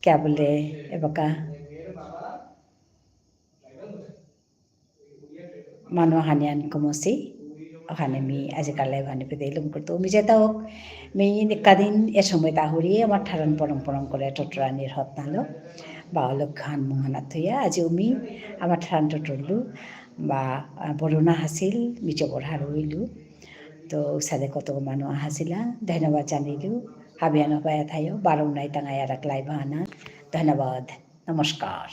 क्या बोले एबका mano hanian kumusi ওখানে মি আজিকালে ওখানে পেতে এলুম করতো মি যেতাও মি নিকাদিন এ সময় তাহুরি আমার ঠারান পরম পরম করে টটরানির হত নালো বা লক্ষান মহানা থইয়া আজি মি আমার ঠারান টটরলু বা বরুণা হাসিল মিচে বড়া রইলু তো সাদে কত মানুষ হাসিলা ধন্যবাদ জানিলু হাবিয়ানো পায়া থাইও বারো নাই টাঙায় আর এক লাই বাহানা ধন্যবাদ নমস্কার